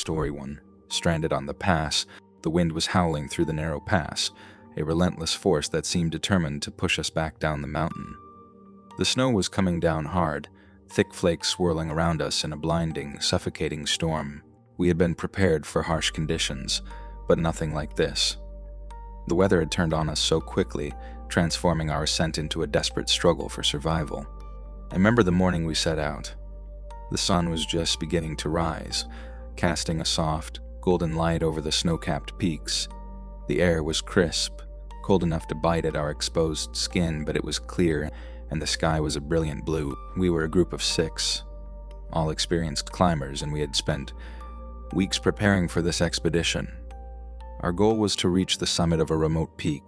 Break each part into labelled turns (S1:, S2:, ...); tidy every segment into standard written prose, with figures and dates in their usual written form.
S1: single-story one. Stranded on the pass, the wind was howling through the narrow pass, a relentless force that seemed determined to push us back down the mountain. The snow was coming down hard, thick flakes swirling around us in a blinding, suffocating storm. We had been prepared for harsh conditions, but nothing like this. The weather had turned on us so quickly, transforming our ascent into a desperate struggle for survival. I remember the morning we set out. The sun was just beginning to rise, casting a soft, golden light over the snow-capped peaks. The air was crisp, cold enough to bite at our exposed skin, but it was clear, and the sky was a brilliant blue. We were a group of 6, all experienced climbers, and we had spent weeks preparing for this expedition. Our goal was to reach the summit of a remote peak,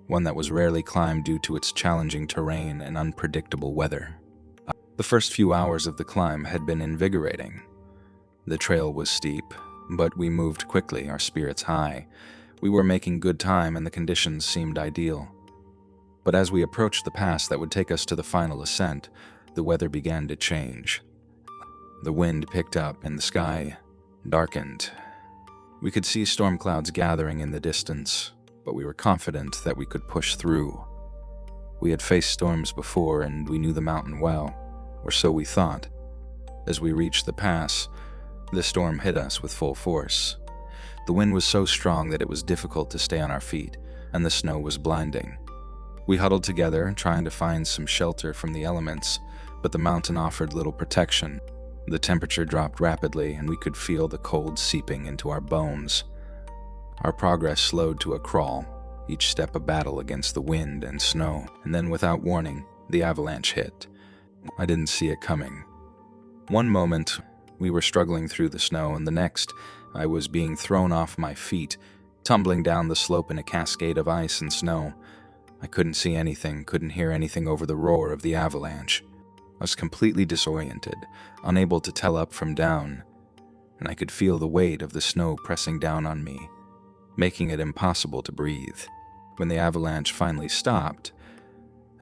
S1: one that was rarely climbed due to its challenging terrain and unpredictable weather. The first few hours of the climb had been invigorating. The trail was steep, but we moved quickly, our spirits high. We were making good time and the conditions seemed ideal. But as we approached the pass that would take us to the final ascent, the weather began to change. The wind picked up and the sky darkened. We could see storm clouds gathering in the distance, but we were confident that we could push through. We had faced storms before and we knew the mountain well, or so we thought. As we reached the pass, the storm hit us with full force. The wind was so strong that it was difficult to stay on our feet, and the snow was blinding. We huddled together, trying to find some shelter from the elements, but the mountain offered little protection. The temperature dropped rapidly, and we could feel the cold seeping into our bones. Our progress slowed to a crawl, each step a battle against the wind and snow, and then without warning, the avalanche hit. I didn't see it coming. One moment, we were struggling through the snow, and the next, I was being thrown off my feet, tumbling down the slope in a cascade of ice and snow. I couldn't see anything, couldn't hear anything over the roar of the avalanche. I was completely disoriented, unable to tell up from down, and I could feel the weight of the snow pressing down on me, making it impossible to breathe. When the avalanche finally stopped,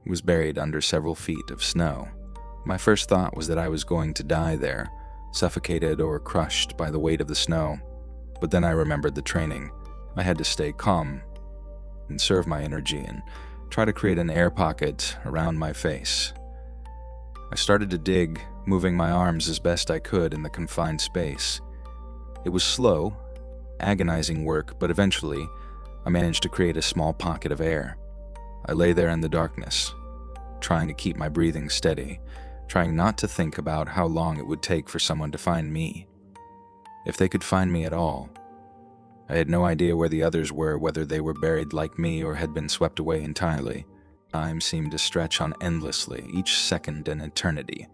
S1: I was buried under several feet of snow. My first thought was that I was going to die there, suffocated or crushed by the weight of the snow. But then I remembered the training. I had to stay calm, conserve my energy, and try to create an air pocket around my face. I started to dig, moving my arms as best I could in the confined space. It was slow, agonizing work, but eventually, I managed to create a small pocket of air. I lay there in the darkness, trying to keep my breathing steady, trying not to think about how long it would take for someone to find me. If they could find me at all. I had no idea where the others were, whether they were buried like me or had been swept away entirely. Time seemed to stretch on endlessly, each second an eternity.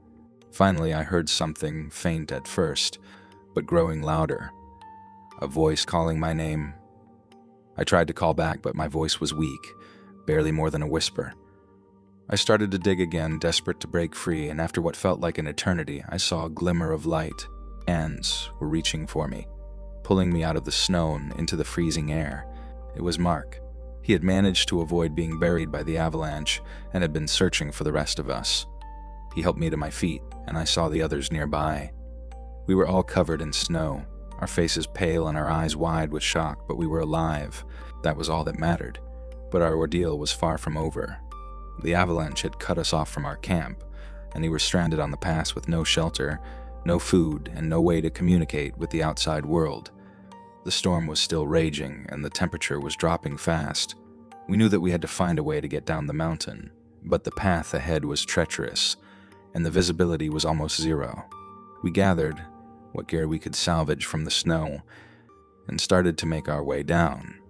S1: Finally, I heard something faint at first, but growing louder. A voice calling my name. I tried to call back, but my voice was weak, barely more than a whisper. I started to dig again, desperate to break free, and after what felt like an eternity, I saw a glimmer of light. Hands were reaching for me, pulling me out of the snow and into the freezing air. It was Mark. He had managed to avoid being buried by the avalanche and had been searching for the rest of us. He helped me to my feet, and I saw the others nearby. We were all covered in snow, our faces pale and our eyes wide with shock, but we were alive. That was all that mattered. But our ordeal was far from over. The avalanche had cut us off from our camp, and we were stranded on the pass with no shelter, no food, and no way to communicate with the outside world. The storm was still raging, and the temperature was dropping fast. We knew that we had to find a way to get down the mountain, but the path ahead was treacherous, and the visibility was almost zero. We gathered what gear we could salvage from the snow and started to make our way down.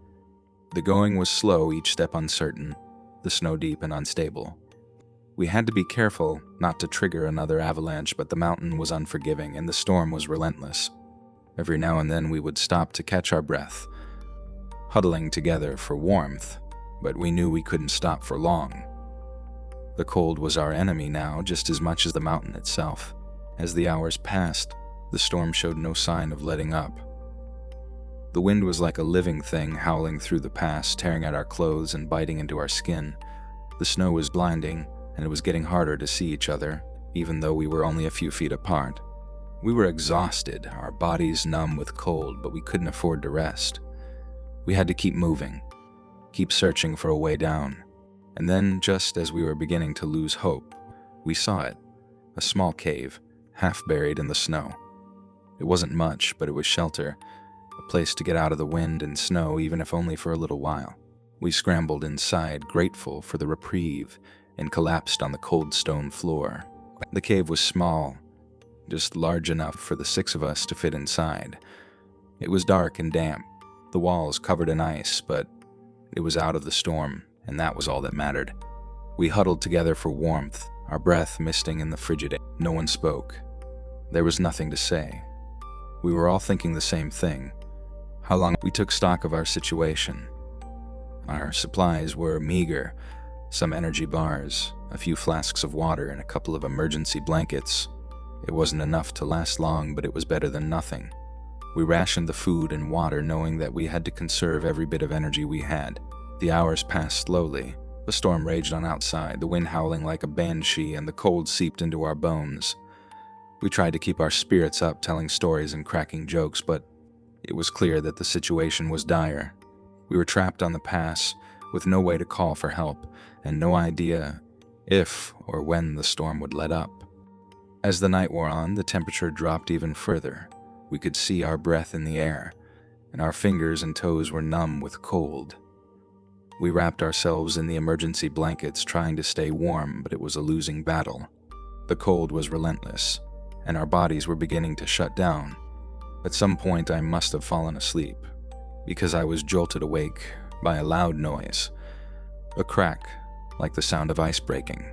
S1: The going was slow, each step uncertain, the snow deep and unstable. We had to be careful not to trigger another avalanche, but the mountain was unforgiving and the storm was relentless. Every now and then we would stop to catch our breath, huddling together for warmth, but we knew we couldn't stop for long. The cold was our enemy now, just as much as the mountain itself. As the hours passed, the storm showed no sign of letting up. The wind was like a living thing howling through the pass, tearing at our clothes and biting into our skin. The snow was blinding, and it was getting harder to see each other, even though we were only a few feet apart. We were exhausted, our bodies numb with cold, but we couldn't afford to rest. We had to keep moving, keep searching for a way down. And then, just as we were beginning to lose hope, we saw it, a small cave, half buried in the snow. It wasn't much, but it was shelter, a place to get out of the wind and snow, even if only for a little while. We scrambled inside, grateful for the reprieve, and collapsed on the cold stone floor. The cave was small, just large enough for the 6 of us to fit inside. It was dark and damp, the walls covered in ice, but it was out of the storm, and that was all that mattered. We huddled together for warmth, our breath misting in the frigid air. No one spoke. There was nothing to say. We were all thinking the same thing. How long? We took stock of our situation. Our supplies were meager, some energy bars, a few flasks of water, and a couple of emergency blankets. It wasn't enough to last long, but it was better than nothing. We rationed the food and water, knowing that we had to conserve every bit of energy we had. The hours passed slowly. The storm raged on outside, the wind howling like a banshee, and the cold seeped into our bones. We tried to keep our spirits up, telling stories and cracking jokes, but it was clear that the situation was dire. We were trapped on the pass, with no way to call for help, and no idea if or when the storm would let up. As the night wore on, the temperature dropped even further. We could see our breath in the air, and our fingers and toes were numb with cold. We wrapped ourselves in the emergency blankets, trying to stay warm, but it was a losing battle. The cold was relentless, and our bodies were beginning to shut down. At some point, I must have fallen asleep, because I was jolted awake by a loud noise, a crack like the sound of ice breaking.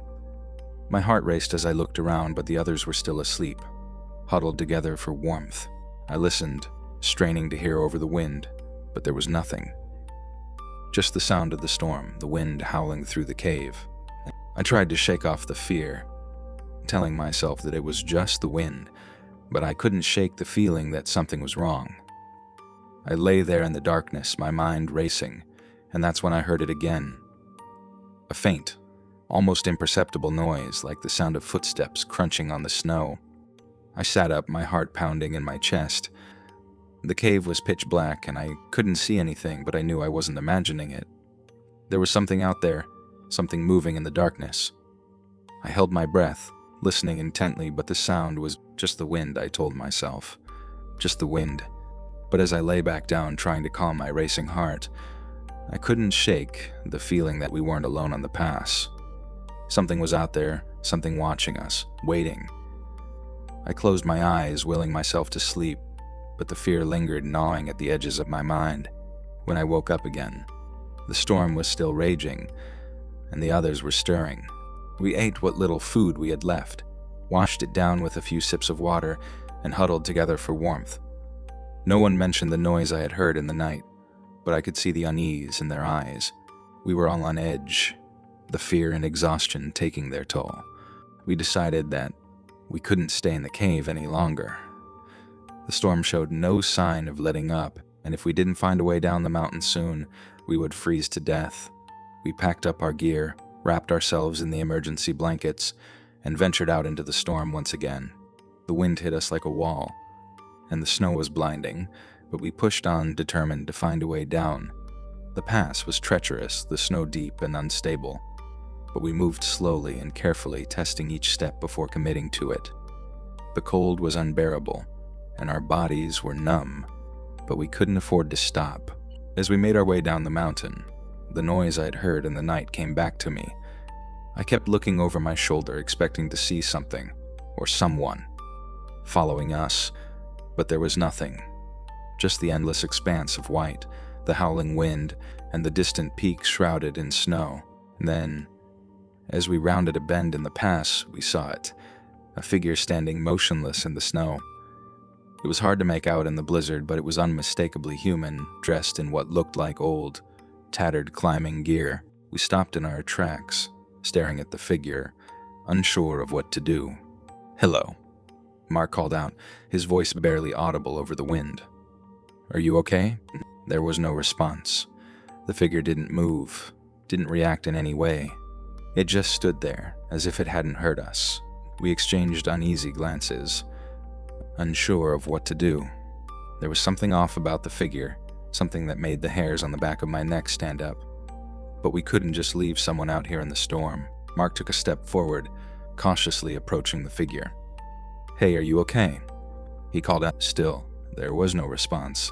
S1: My heart raced as I looked around, but the others were still asleep, huddled together for warmth. I listened, straining to hear over the wind, but there was nothing. Just the sound of the storm, the wind howling through the cave. I tried to shake off the fear, telling myself that it was just the wind, but I couldn't shake the feeling that something was wrong. I lay there in the darkness, my mind racing, and that's when I heard it again. A faint, almost imperceptible noise, like the sound of footsteps crunching on the snow. I sat up, my heart pounding in my chest. The cave was pitch black, and I couldn't see anything, but I knew I wasn't imagining it. There was something out there, something moving in the darkness. I held my breath, listening intently, but the sound was just the wind, I told myself. Just the wind. But as I lay back down, trying to calm my racing heart, I couldn't shake the feeling that we weren't alone on the pass. Something was out there, something watching us, waiting. I closed my eyes, willing myself to sleep, but the fear lingered, gnawing at the edges of my mind. When I woke up again, the storm was still raging, and the others were stirring. We ate what little food we had left, washed it down with a few sips of water, and huddled together for warmth. No one mentioned the noise I had heard in the night, but I could see the unease in their eyes. We were all on edge, the fear and exhaustion taking their toll. We decided that we couldn't stay in the cave any longer. The storm showed no sign of letting up, and if we didn't find a way down the mountain soon, we would freeze to death. We packed up our gear, wrapped ourselves in the emergency blankets, and ventured out into the storm once again. The wind hit us like a wall, and the snow was blinding, but we pushed on, determined to find a way down. The pass was treacherous, the snow deep and unstable, but we moved slowly and carefully, testing each step before committing to it. The cold was unbearable, and our bodies were numb, but we couldn't afford to stop. As we made our way down the mountain, the noise I'd heard in the night came back to me. I kept looking over my shoulder, expecting to see something, or someone, following us, but there was nothing. Just the endless expanse of white, the howling wind, and the distant peaks shrouded in snow. And then, as we rounded a bend in the pass, we saw it, a figure standing motionless in the snow. It was hard to make out in the blizzard, but it was unmistakably human, dressed in what looked like old, tattered climbing gear. We stopped in our tracks, staring at the figure, unsure of what to do. "Hello," Mark called out, his voice barely audible over the wind. "Are you okay?" There was no response. The figure didn't move, didn't react in any way. It just stood there, as if it hadn't heard us. We exchanged uneasy glances. unsure of what to do. There was something off about the figure, something that made the hairs on the back of my neck stand up. But we couldn't just leave someone out here in the storm. Mark took a step forward, cautiously approaching the figure. "Hey, are you okay?" He called out. Still, there was no response.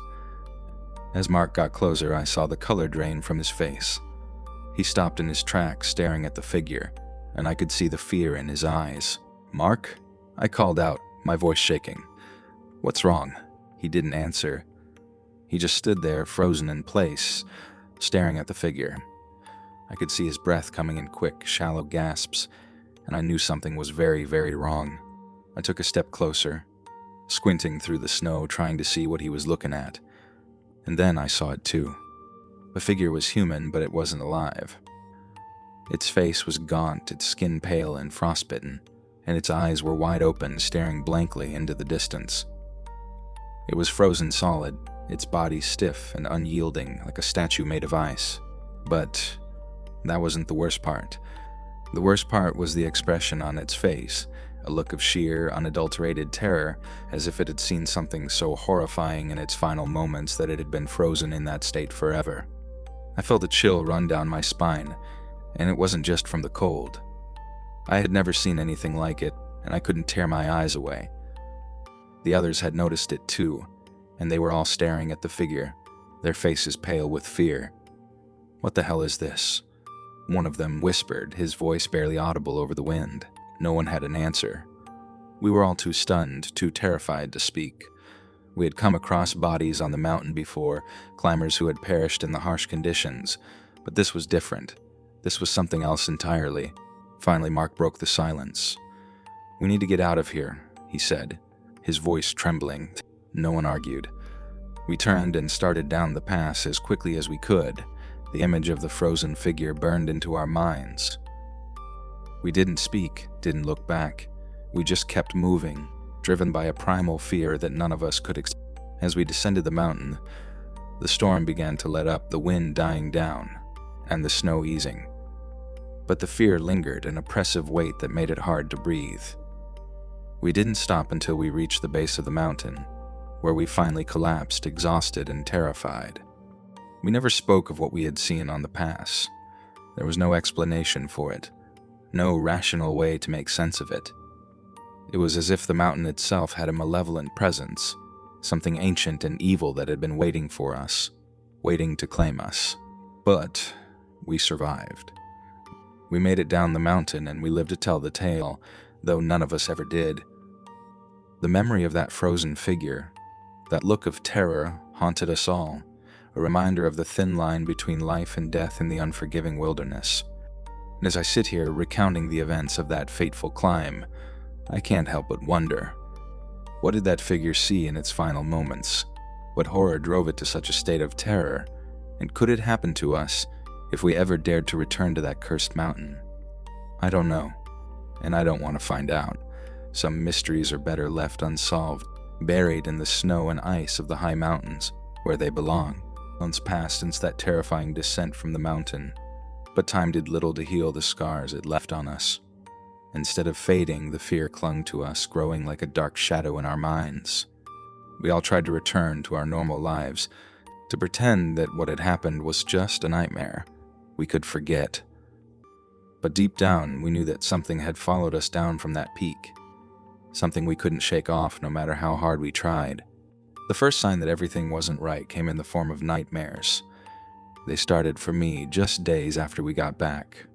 S1: As Mark got closer, I saw the color drain from his face. He stopped in his tracks, staring at the figure, and I could see the fear in his eyes. "Mark?" I called out, my voice shaking. "What's wrong?" He didn't answer. He just stood there, frozen in place, staring at the figure. I could see his breath coming in quick, shallow gasps, and I knew something was very, very wrong. I took a step closer, squinting through the snow, trying to see what he was looking at. And then I saw it too. The figure was human, but it wasn't alive. Its face was gaunt, its skin pale and frostbitten, and its eyes were wide open, staring blankly into the distance. It was frozen solid, its body stiff and unyielding, like a statue made of ice. But that wasn't the worst part. The worst part was the expression on its face, a look of sheer, unadulterated terror, as if it had seen something so horrifying in its final moments that it had been frozen in that state forever. I felt a chill run down my spine, and it wasn't just from the cold. I had never seen anything like it, and I couldn't tear my eyes away. The others had noticed it too, and they were all staring at the figure, their faces pale with fear. "What the hell is this?" One of them whispered, his voice barely audible over the wind. No one had an answer. We were all too stunned, too terrified to speak. We had come across bodies on the mountain before, climbers who had perished in the harsh conditions, but this was different. This was something else entirely. Finally, Mark broke the silence. "We need to get out of here," he said, his voice trembling. No one argued. We turned and started down the pass as quickly as we could. The image of the frozen figure burned into our minds. We didn't speak, didn't look back. We just kept moving, driven by a primal fear that none of us could explain. As we descended the mountain, the storm began to let up, the wind dying down, and the snow easing. But the fear lingered, an oppressive weight that made it hard to breathe. We didn't stop until we reached the base of the mountain, where we finally collapsed, exhausted and terrified. We never spoke of what we had seen on the pass. There was no explanation for it, no rational way to make sense of it. It was as if the mountain itself had a malevolent presence, something ancient and evil that had been waiting for us, waiting to claim us. But we survived. We made it down the mountain and we lived to tell the tale, though none of us ever did. The memory of that frozen figure, that look of terror, haunted us all, a reminder of the thin line between life and death in the unforgiving wilderness. And as I sit here recounting the events of that fateful climb, I can't help but wonder, what did that figure see in its final moments? What horror drove it to such a state of terror? And could it happen to us if we ever dared to return to that cursed mountain? I don't know, and I don't want to find out. Some mysteries are better left unsolved, buried in the snow and ice of the high mountains, where they belong. Months passed since that terrifying descent from the mountain, but time did little to heal the scars it left on us. Instead of fading, the fear clung to us, growing like a dark shadow in our minds. We all tried to return to our normal lives, to pretend that what had happened was just a nightmare. We could forget. But deep down, we knew that something had followed us down from that peak, something we couldn't shake off no matter how hard we tried. The first sign that everything wasn't right came in the form of nightmares. They started for me just days after we got back.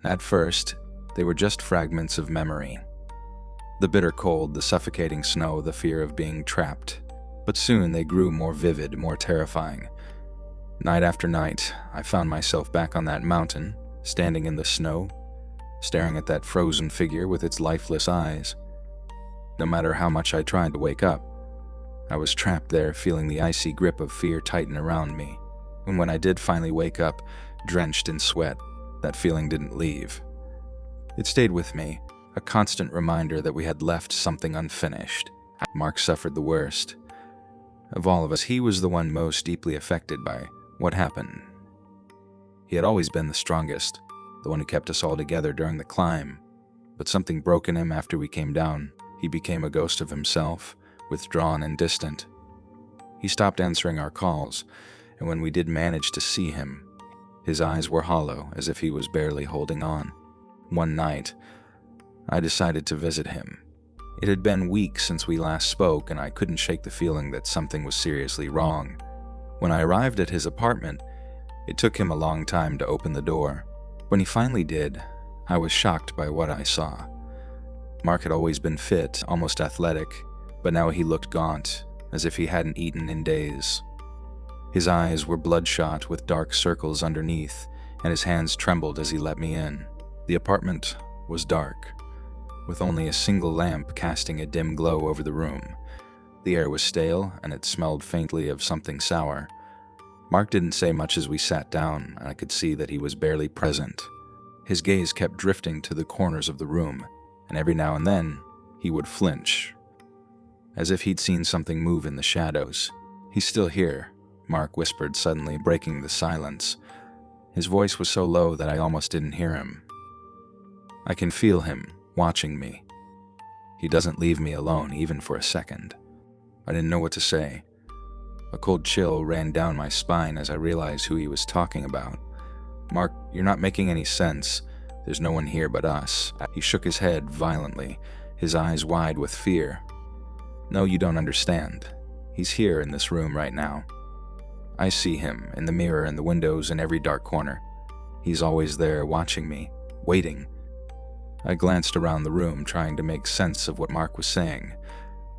S1: At first, they were just fragments of memory. The bitter cold, the suffocating snow, the fear of being trapped. But soon they grew more vivid, more terrifying. Night after night, I found myself back on that mountain, standing in the snow, staring at that frozen figure with its lifeless eyes. No matter how much I tried to wake up, I was trapped there, feeling the icy grip of fear tighten around me. And when I did finally wake up, drenched in sweat, that feeling didn't leave. It stayed with me, a constant reminder that we had left something unfinished. Mark suffered the worst. Of all of us, he was the one most deeply affected by what happened. He had always been the strongest, the one who kept us all together during the climb, but something broke in him after we came down. He became a ghost of himself, withdrawn and distant. He stopped answering our calls, and when we did manage to see him, his eyes were hollow, as if he was barely holding on. One night, I decided to visit him. It had been weeks since we last spoke, and I couldn't shake the feeling that something was seriously wrong. When I arrived at his apartment, it took him a long time to open the door. When he finally did, I was shocked by what I saw. Mark had always been fit, almost athletic, but now he looked gaunt, as if he hadn't eaten in days. His eyes were bloodshot with dark circles underneath, and his hands trembled as he let me in. The apartment was dark, with only a single lamp casting a dim glow over the room. The air was stale, and it smelled faintly of something sour. Mark didn't say much as we sat down, and I could see that he was barely present. His gaze kept drifting to the corners of the room, and every now and then, he would flinch, as if he'd seen something move in the shadows. "He's still here," Mark whispered suddenly, breaking the silence. His voice was so low that I almost didn't hear him. "I can feel him, watching me. He doesn't leave me alone, even for a second." I didn't know what to say. A cold chill ran down my spine as I realized who he was talking about. "Mark, you're not making any sense. There's no one here but us." He shook his head violently, his eyes wide with fear. "No, you don't understand. He's here in this room right now. I see him in the mirror, in the windows, in every dark corner. He's always there, watching me, waiting." I glanced around the room, trying to make sense of what Mark was saying.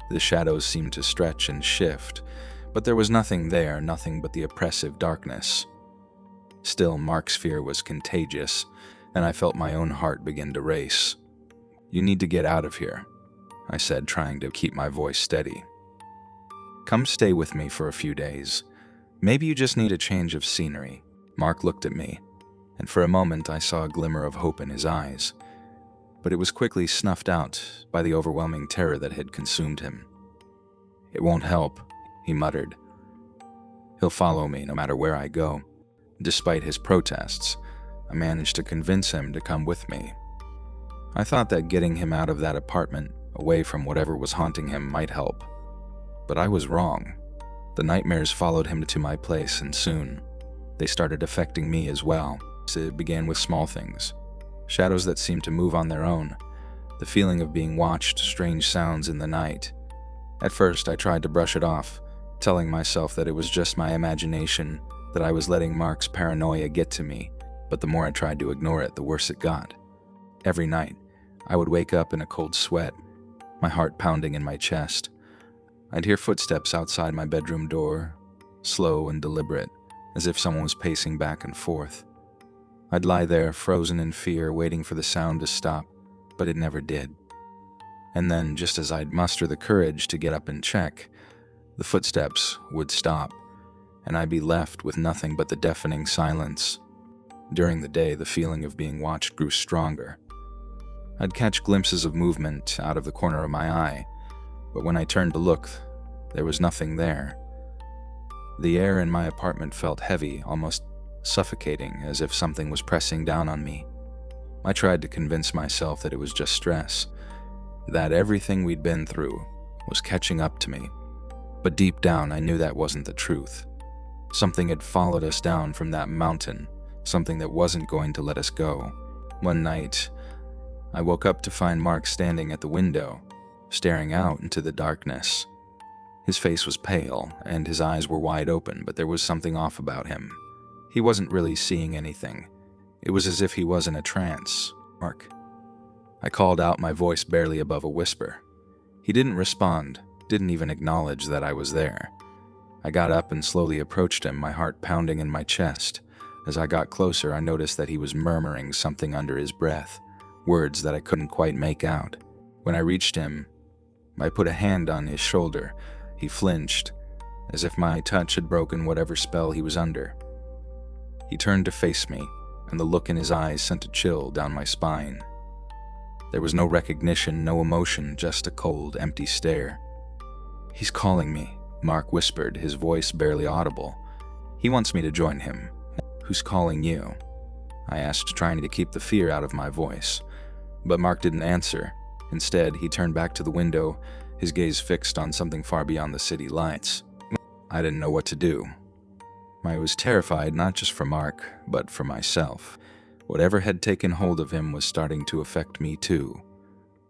S1: The shadows seemed to stretch and shift, but there was nothing there, nothing but the oppressive darkness. Still, Mark's fear was contagious, and I felt my own heart begin to race. "You need to get out of here," I said, trying to keep my voice steady. "Come stay with me for a few days. Maybe you just need a change of scenery." Mark looked at me, and for a moment I saw a glimmer of hope in his eyes, but it was quickly snuffed out by the overwhelming terror that had consumed him. "It won't help," he muttered. "He'll follow me no matter where I go." Despite his protests, I managed to convince him to come with me. I thought that getting him out of that apartment, away from whatever was haunting him, might help. But I was wrong. The nightmares followed him to my place, and soon they started affecting me as well. It began with small things. Shadows that seemed to move on their own, the feeling of being watched, strange sounds in the night. At first, I tried to brush it off, telling myself that it was just my imagination, that I was letting Mark's paranoia get to me, but the more I tried to ignore it, the worse it got. Every night, I would wake up in a cold sweat, my heart pounding in my chest. I'd hear footsteps outside my bedroom door, slow and deliberate, as if someone was pacing back and forth. I'd lie there, frozen in fear, waiting for the sound to stop, but it never did. And then, just as I'd muster the courage to get up and check, the footsteps would stop, and I'd be left with nothing but the deafening silence. During the day, the feeling of being watched grew stronger. I'd catch glimpses of movement out of the corner of my eye, but when I turned to look, there was nothing there. The air in my apartment felt heavy, almost suffocating, as if something was pressing down on me. I tried to convince myself that it was just stress, that everything we'd been through was catching up to me. But deep down, I knew that wasn't the truth. Something had followed us down from that mountain, something that wasn't going to let us go. One night, I woke up to find Mark standing at the window, staring out into the darkness. His face was pale, and his eyes were wide open, but there was something off about him. He wasn't really seeing anything. It was as if he was in a trance. "Mark." I called out, my voice barely above a whisper. He didn't respond, didn't even acknowledge that I was there. I got up and slowly approached him, my heart pounding in my chest. As I got closer, I noticed that he was murmuring something under his breath, words that I couldn't quite make out. When I reached him, I put a hand on his shoulder. He flinched, as if my touch had broken whatever spell he was under. He turned to face me, and the look in his eyes sent a chill down my spine. There was no recognition, no emotion, just a cold, empty stare. "He's calling me," Mark whispered, his voice barely audible. "He wants me to join him." "Who's calling you?" I asked, trying to keep the fear out of my voice. But Mark didn't answer. Instead, he turned back to the window, his gaze fixed on something far beyond the city lights. I didn't know what to do. I was terrified not just for Mark, but for myself. Whatever had taken hold of him was starting to affect me too.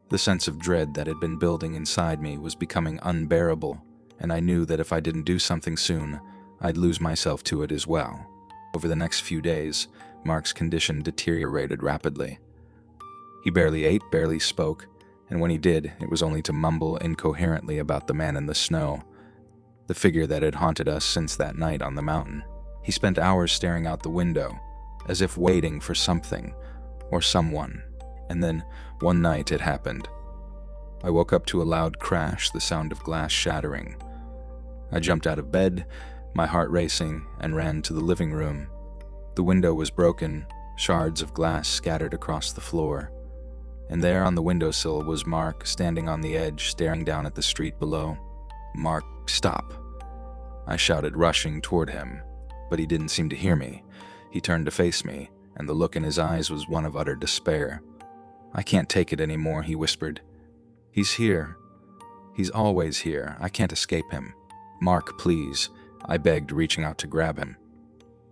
S1: The sense of dread that had been building inside me was becoming unbearable, and I knew that if I didn't do something soon, I'd lose myself to it as well. Over the next few days, Mark's condition deteriorated rapidly. He barely ate, barely spoke, and when he did, it was only to mumble incoherently about the man in the snow, the figure that had haunted us since that night on the mountain. He spent hours staring out the window, as if waiting for something or someone, and then one night it happened. I woke up to a loud crash, the sound of glass shattering. I jumped out of bed, my heart racing, and ran to the living room. The window was broken, shards of glass scattered across the floor. And there on the windowsill was Mark, standing on the edge, staring down at the street below. "Mark, stop!" I shouted, rushing toward him, but he didn't seem to hear me. He turned to face me, and the look in his eyes was one of utter despair. "I can't take it anymore," he whispered. "He's here. He's always here. I can't escape him. Mark, please," I begged, reaching out to grab him.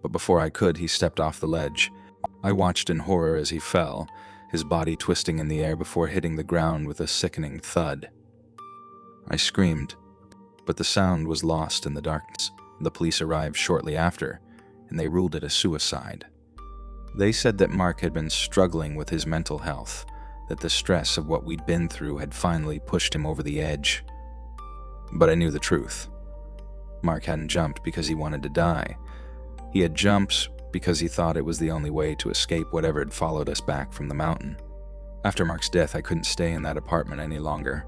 S1: But before I could, he stepped off the ledge. I watched in horror as he fell, his body twisting in the air before hitting the ground with a sickening thud. I screamed, but the sound was lost in the darkness. The police arrived shortly after, and they ruled it a suicide. They said that Mark had been struggling with his mental health, that the stress of what we'd been through had finally pushed him over the edge. But I knew the truth. Mark hadn't jumped because he wanted to die. He had jumped because he thought it was the only way to escape whatever had followed us back from the mountain. After Mark's death, I couldn't stay in that apartment any longer.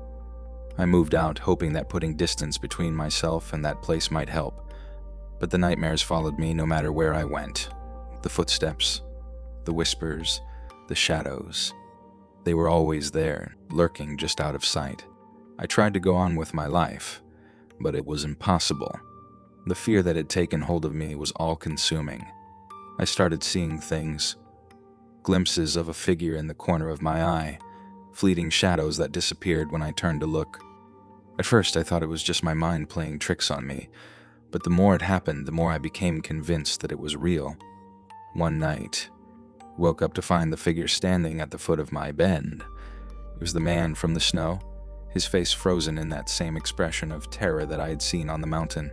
S1: I moved out, hoping that putting distance between myself and that place might help. But the nightmares followed me no matter where I went. The footsteps, the whispers, the shadows. They were always there, lurking just out of sight. I tried to go on with my life, but it was impossible. The fear that had taken hold of me was all-consuming. I started seeing things, glimpses of a figure in the corner of my eye, fleeting shadows that disappeared when I turned to look. At first, I thought it was just my mind playing tricks on me, but the more it happened, the more I became convinced that it was real. One night, woke up to find the figure standing at the foot of my bed. It was the man from the snow, his face frozen in that same expression of terror that I had seen on the mountain.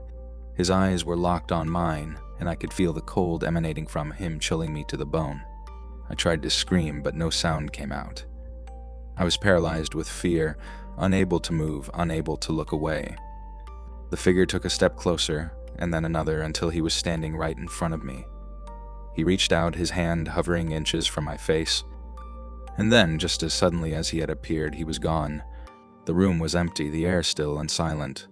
S1: His eyes were locked on mine, and I could feel the cold emanating from him, chilling me to the bone. I tried to scream, but no sound came out. I was paralyzed with fear, unable to move, unable to look away. The figure took a step closer, and then another, until he was standing right in front of me. He reached out, his hand hovering inches from my face. And then, just as suddenly as he had appeared, he was gone. The room was empty, the air still and silent.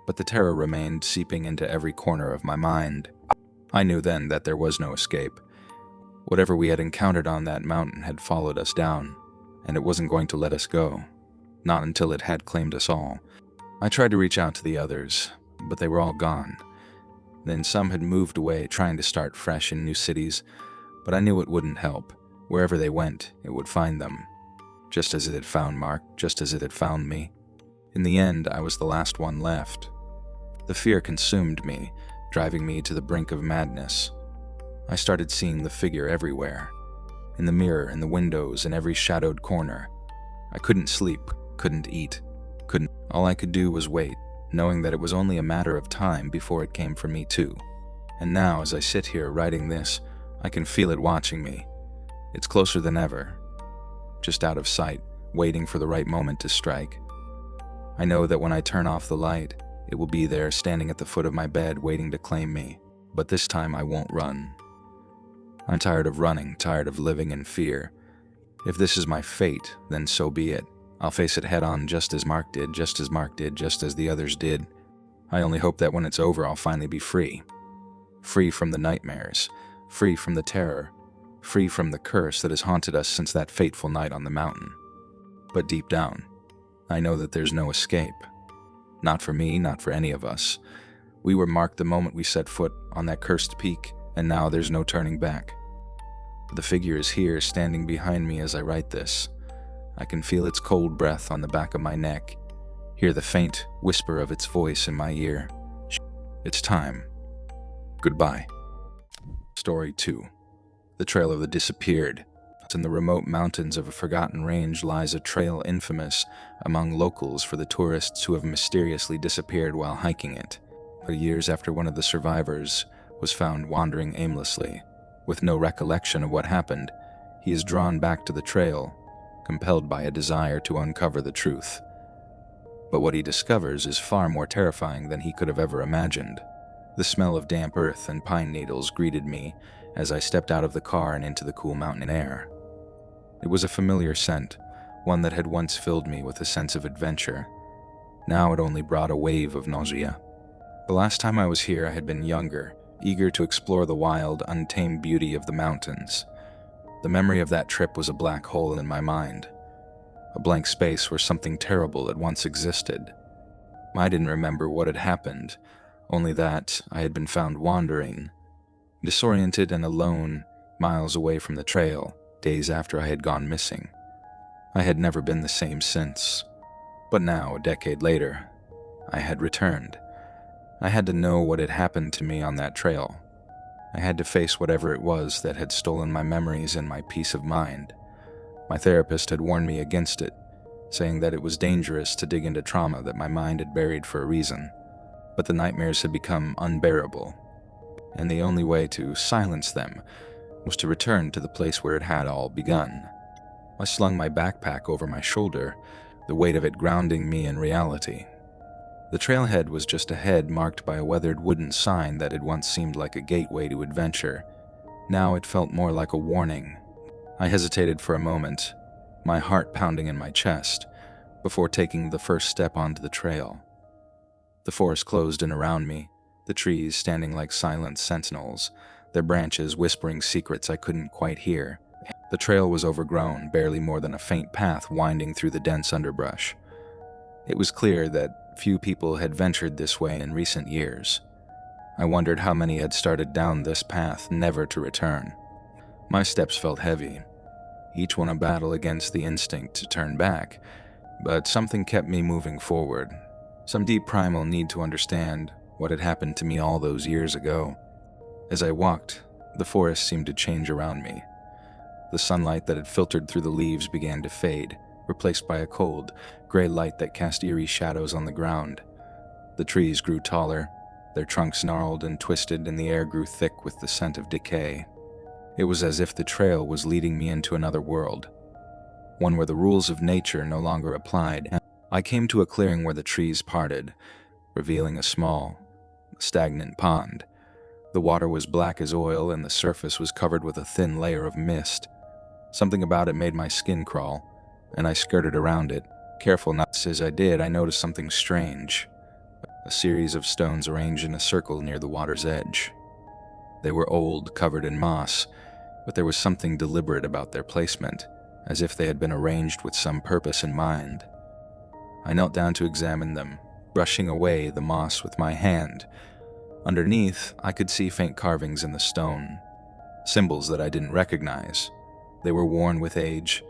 S1: But the terror remained, seeping into every corner of my mind. I knew then that there was no escape. Whatever we had encountered on that mountain had followed us down, and it wasn't going to let us go. Not until it had claimed us all. I tried to reach out to the others, but they were all gone. Then some had moved away, trying to start fresh in new cities, but I knew it wouldn't help. Wherever they went, it would find them. Just as it had found Mark, just as it had found me. In the end, I was the last one left. The fear consumed me, driving me to the brink of madness. I started seeing the figure everywhere. In the mirror, in the windows, in every shadowed corner. I couldn't sleep, couldn't eat, couldn't. All I could do was wait, knowing that it was only a matter of time before it came for me too. And now, as I sit here writing this, I can feel it watching me. It's closer than ever. Just out of sight, waiting for the right moment to strike. I know that when I turn off the light, it will be there, standing at the foot of my bed, waiting to claim me. But this time I won't run. I'm tired of running, tired of living in fear. If this is my fate, then so be it. I'll face it head on, just as Mark did, just as Mark did, just as the others did. I only hope that when it's over, I'll finally be free. Free from the nightmares, free from the terror, free from the curse that has haunted us since that fateful night on the mountain. But deep down, I know that there's no escape. Not for me, not for any of us. We were marked the moment we set foot on that cursed peak, and now there's no turning back. The figure is here, standing behind me as I write this. I can feel its cold breath on the back of my neck, hear the faint whisper of its voice in my ear. It's time. Goodbye. Story 2. The Trail of the Disappeared. In the remote mountains of a forgotten range lies a trail infamous among locals for the tourists who have mysteriously disappeared while hiking it. For years after one of the survivors was found wandering aimlessly, with no recollection of what happened, he is drawn back to the trail, compelled by a desire to uncover the truth. But what he discovers is far more terrifying than he could have ever imagined. The smell of damp earth and pine needles greeted me as I stepped out of the car and into the cool mountain air. It was a familiar scent, one that had once filled me with a sense of adventure. Now it only brought a wave of nausea. The last time I was here, I had been younger, eager to explore the wild, untamed beauty of the mountains. The memory of that trip was a black hole in my mind, a blank space where something terrible had once existed. I didn't remember what had happened, only that I had been found wandering, disoriented and alone, miles away from the trail, days after I had gone missing. I had never been the same since. But now, a decade later, I had returned. I had to know what had happened to me on that trail. I had to face whatever it was that had stolen my memories and my peace of mind. My therapist had warned me against it, saying that it was dangerous to dig into trauma that my mind had buried for a reason. But the nightmares had become unbearable, and the only way to silence them was to return to the place where it had all begun. I slung my backpack over my shoulder, the weight of it grounding me in reality. The trailhead was just ahead, marked by a weathered wooden sign that had once seemed like a gateway to adventure. Now it felt more like a warning. I hesitated for a moment, my heart pounding in my chest, before taking the first step onto the trail. The forest closed in around me, the trees standing like silent sentinels, their branches whispering secrets I couldn't quite hear. The trail was overgrown, barely more than a faint path winding through the dense underbrush. It was clear that few people had ventured this way in recent years. I wondered how many had started down this path, never to return. My steps felt heavy, each one a battle against the instinct to turn back, but something kept me moving forward, some deep primal need to understand what had happened to me all those years ago. As I walked, the forest seemed to change around me. The sunlight that had filtered through the leaves began to fade, replaced by a cold, gray light that cast eerie shadows on the ground. The trees grew taller, their trunks gnarled and twisted, and the air grew thick with the scent of decay. It was as if the trail was leading me into another world, one where the rules of nature no longer applied. I came to a clearing where the trees parted, revealing a small, stagnant pond. The water was black as oil, and the surface was covered with a thin layer of mist. Something about it made my skin crawl, and I skirted around it. Careful not as I did, I noticed something strange. A series of stones arranged in a circle near the water's edge. They were old, covered in moss, but there was something deliberate about their placement, as if they had been arranged with some purpose in mind. I knelt down to examine them, brushing away the moss with my hand. Underneath, I could see faint carvings in the stone, symbols that I didn't recognize. They were worn with age,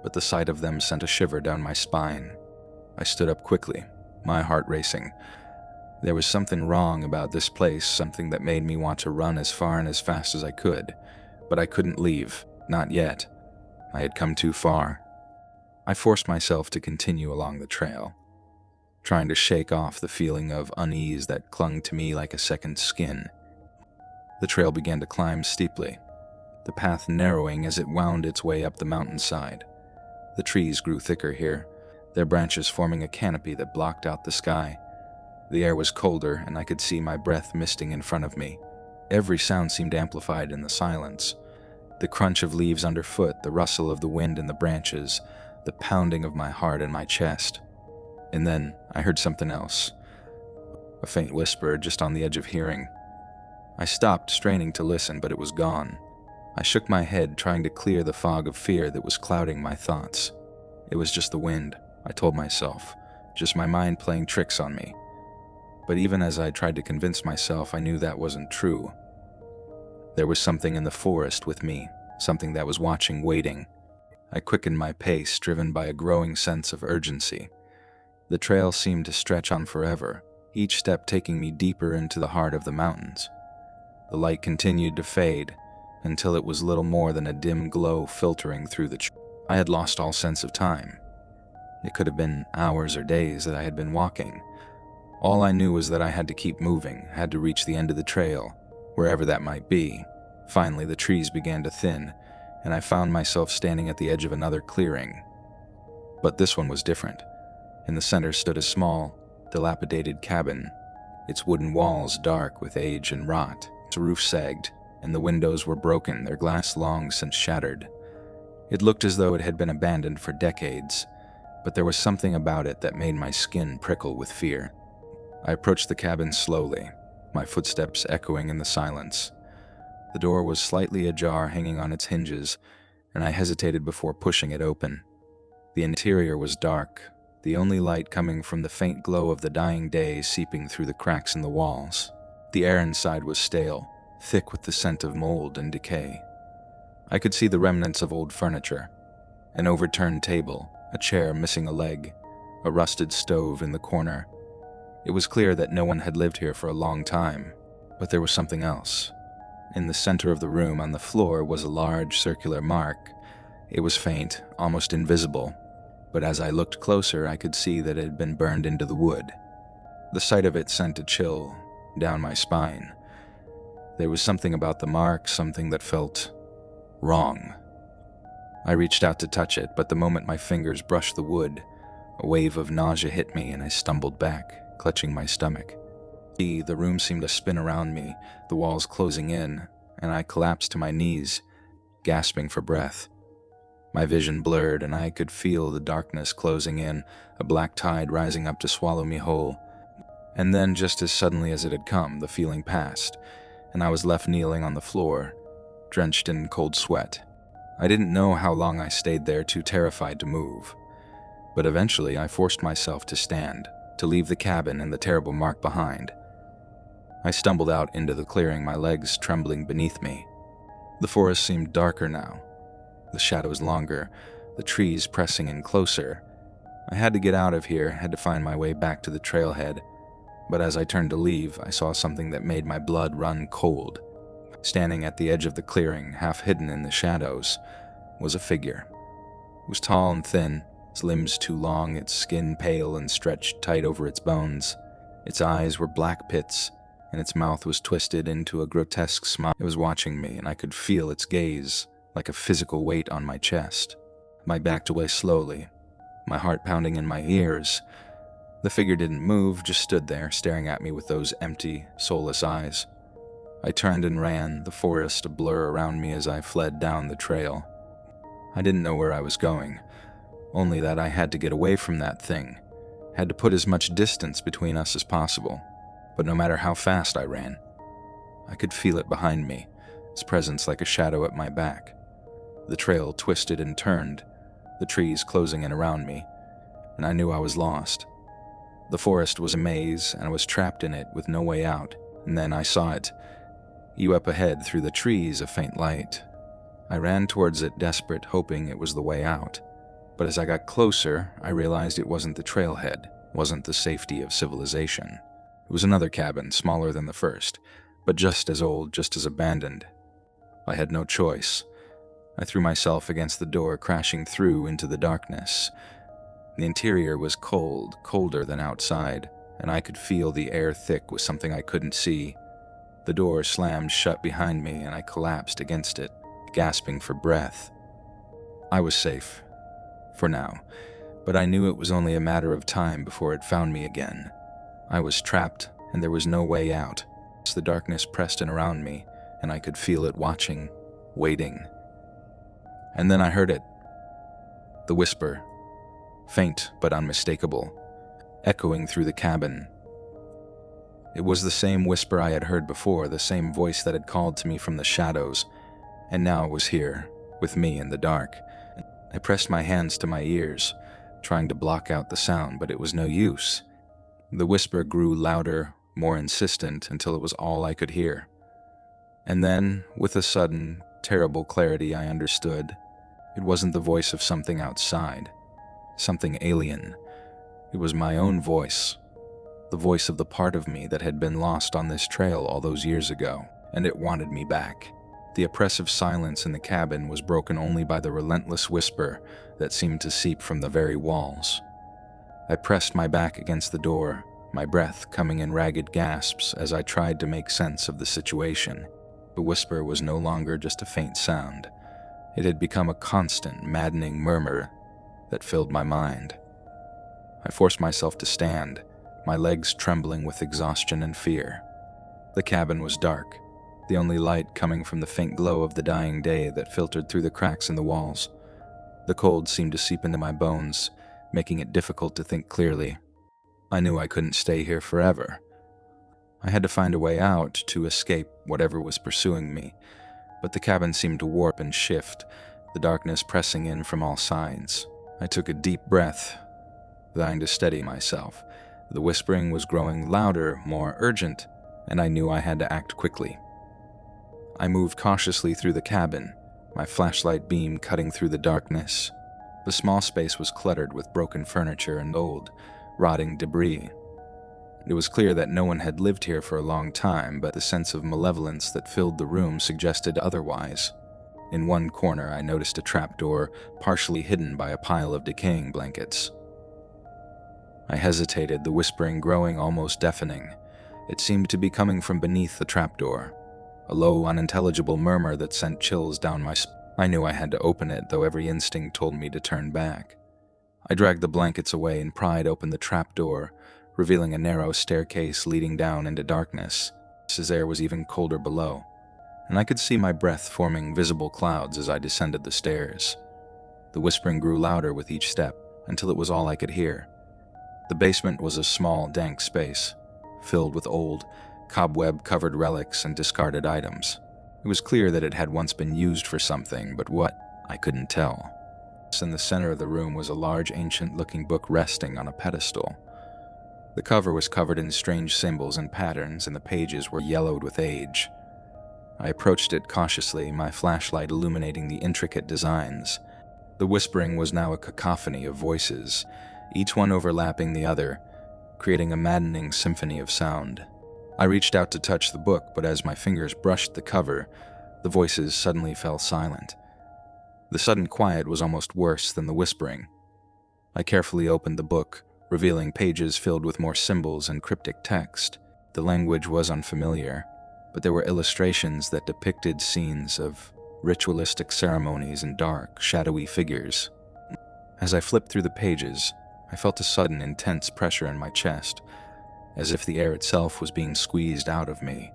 S1: but the sight of them sent a shiver down my spine. I stood up quickly, my heart racing. There was something wrong about this place, something that made me want to run as far and as fast as I could. But I couldn't leave, not yet. I had come too far. I forced myself to continue along the trail, trying to shake off the feeling of unease that clung to me like a second skin. The trail began to climb steeply, the path narrowing as it wound its way up the mountainside. The trees grew thicker here, their branches forming a canopy that blocked out the sky. The air was colder, and I could see my breath misting in front of me. Every sound seemed amplified in the silence. The crunch of leaves underfoot, the rustle of the wind in the branches, the pounding of my heart in my chest. And then I heard something else, a faint whisper just on the edge of hearing. I stopped, straining to listen, but it was gone. I shook my head, trying to clear the fog of fear that was clouding my thoughts. It was just the wind, I told myself, just my mind playing tricks on me. But even as I tried to convince myself, I knew that wasn't true. There was something in the forest with me, something that was watching, waiting. I quickened my pace, driven by a growing sense of urgency. The trail seemed to stretch on forever, each step taking me deeper into the heart of the mountains. The light continued to fade until it was little more than a dim glow filtering through the trees. I had lost all sense of time. It could have been hours or days that I had been walking. All I knew was that I had to keep moving, had to reach the end of the trail, wherever that might be. Finally, the trees began to thin, and I found myself standing at the edge of another clearing. But this one was different. In the center stood a small, dilapidated cabin, its wooden walls dark with age and rot. Its roof sagged, and the windows were broken, their glass long since shattered. It looked as though it had been abandoned for decades, but there was something about it that made my skin prickle with fear. I approached the cabin slowly, my footsteps echoing in the silence. The door was slightly ajar, hanging on its hinges, and I hesitated before pushing it open. The interior was dark, the only light coming from the faint glow of the dying day seeping through the cracks in the walls. The air inside was stale, thick with the scent of mold and decay. I could see the remnants of old furniture, an overturned table, a chair missing a leg, a rusted stove in the corner. It was clear that no one had lived here for a long time, but there was something else. In the center of the room on the floor was a large circular mark. It was faint, almost invisible, but as I looked closer, I could see that it had been burned into the wood. The sight of it sent a chill down my spine. There was something about the mark, something that felt wrong. I reached out to touch it, but the moment my fingers brushed the wood, a wave of nausea hit me and I stumbled back, clutching my stomach. The room seemed to spin around me, the walls closing in, and I collapsed to my knees, gasping for breath. My vision blurred and I could feel the darkness closing in, a black tide rising up to swallow me whole. And then, just as suddenly as it had come, the feeling passed, and I was left kneeling on the floor, drenched in cold sweat. I didn't know how long I stayed there, too terrified to move. But eventually I forced myself to stand, to leave the cabin and the terrible mark behind. I stumbled out into the clearing, my legs trembling beneath me. The forest seemed darker now, the shadows longer, the trees pressing in closer. I had to get out of here, had to find my way back to the trailhead. But as I turned to leave, I saw something that made my blood run cold. Standing at the edge of the clearing, half hidden in the shadows, was a figure. It was tall and thin, its limbs too long, its skin pale and stretched tight over its bones. Its eyes were black pits, and its mouth was twisted into a grotesque smile. It was watching me, and I could feel its gaze, like a physical weight on my chest. I backed away slowly, my heart pounding in my ears. The figure didn't move, just stood there, staring at me with those empty, soulless eyes. I turned and ran, the forest a blur around me as I fled down the trail. I didn't know where I was going, only that I had to get away from that thing, had to put as much distance between us as possible. But no matter how fast I ran, I could feel it behind me, its presence like a shadow at my back. The trail twisted and turned, the trees closing in around me, and I knew I was lost. The forest was a maze, and I was trapped in it with no way out. And then I saw it. You up ahead through the trees, a faint light. I ran towards it, desperate, hoping it was the way out. But as I got closer, I realized it wasn't the trailhead, wasn't the safety of civilization. It was another cabin, smaller than the first, but just as old, just as abandoned. I had no choice. I threw myself against the door, crashing through into the darkness. The interior was cold, colder than outside, and I could feel the air thick with something I couldn't see. The door slammed shut behind me, and I collapsed against it, gasping for breath. I was safe, for now, but I knew it was only a matter of time before it found me again. I was trapped, and there was no way out. The darkness pressed in around me, and I could feel it watching, waiting. And then I heard it. The whisper, faint but unmistakable, echoing through the cabin. It was the same whisper I had heard before, the same voice that had called to me from the shadows, and now it was here, with me in the dark. I pressed my hands to my ears, trying to block out the sound, but it was no use. The whisper grew louder, more insistent, until it was all I could hear. And then, with a sudden, terrible clarity, I understood. It wasn't the voice of something outside, something alien. It was my own voice, the voice of the part of me that had been lost on this trail all those years ago, and it wanted me back. The oppressive silence in the cabin was broken only by the relentless whisper that seemed to seep from the very walls. I pressed my back against the door, my breath coming in ragged gasps as I tried to make sense of the situation. The whisper was no longer just a faint sound. It had become a constant, maddening murmur that filled my mind. I forced myself to stand, my legs trembling with exhaustion and fear. The cabin was dark, the only light coming from the faint glow of the dying day that filtered through the cracks in the walls. The cold seemed to seep into my bones, making it difficult to think clearly. I knew I couldn't stay here forever. I had to find a way out to escape whatever was pursuing me, but the cabin seemed to warp and shift, the darkness pressing in from all sides. I took a deep breath, trying to steady myself. The whispering was growing louder, more urgent, and I knew I had to act quickly. I moved cautiously through the cabin, my flashlight beam cutting through the darkness. The small space was cluttered with broken furniture and old, rotting debris. It was clear that no one had lived here for a long time, but the sense of malevolence that filled the room suggested otherwise. In one corner, I noticed a trapdoor, partially hidden by a pile of decaying blankets. I hesitated, the whispering growing almost deafening. It seemed to be coming from beneath the trapdoor, a low, unintelligible murmur that sent chills down my spine. I knew I had to open it, though every instinct told me to turn back. I dragged the blankets away and pried open the trapdoor, revealing a narrow staircase leading down into darkness. This air was even colder below, and I could see my breath forming visible clouds as I descended the stairs. The whispering grew louder with each step, until it was all I could hear. The basement was a small, dank space, filled with old, cobweb-covered relics and discarded items. It was clear that it had once been used for something, but what, I couldn't tell. In the center of the room was a large, ancient-looking book resting on a pedestal. The cover was covered in strange symbols and patterns, and the pages were yellowed with age. I approached it cautiously, my flashlight illuminating the intricate designs. The whispering was now a cacophony of voices, each one overlapping the other, creating a maddening symphony of sound. I reached out to touch the book, but as my fingers brushed the cover, the voices suddenly fell silent. The sudden quiet was almost worse than the whispering. I carefully opened the book, revealing pages filled with more symbols and cryptic text. The language was unfamiliar, but there were illustrations that depicted scenes of ritualistic ceremonies and dark, shadowy figures. As I flipped through the pages, I felt a sudden, intense pressure in my chest, as if the air itself was being squeezed out of me.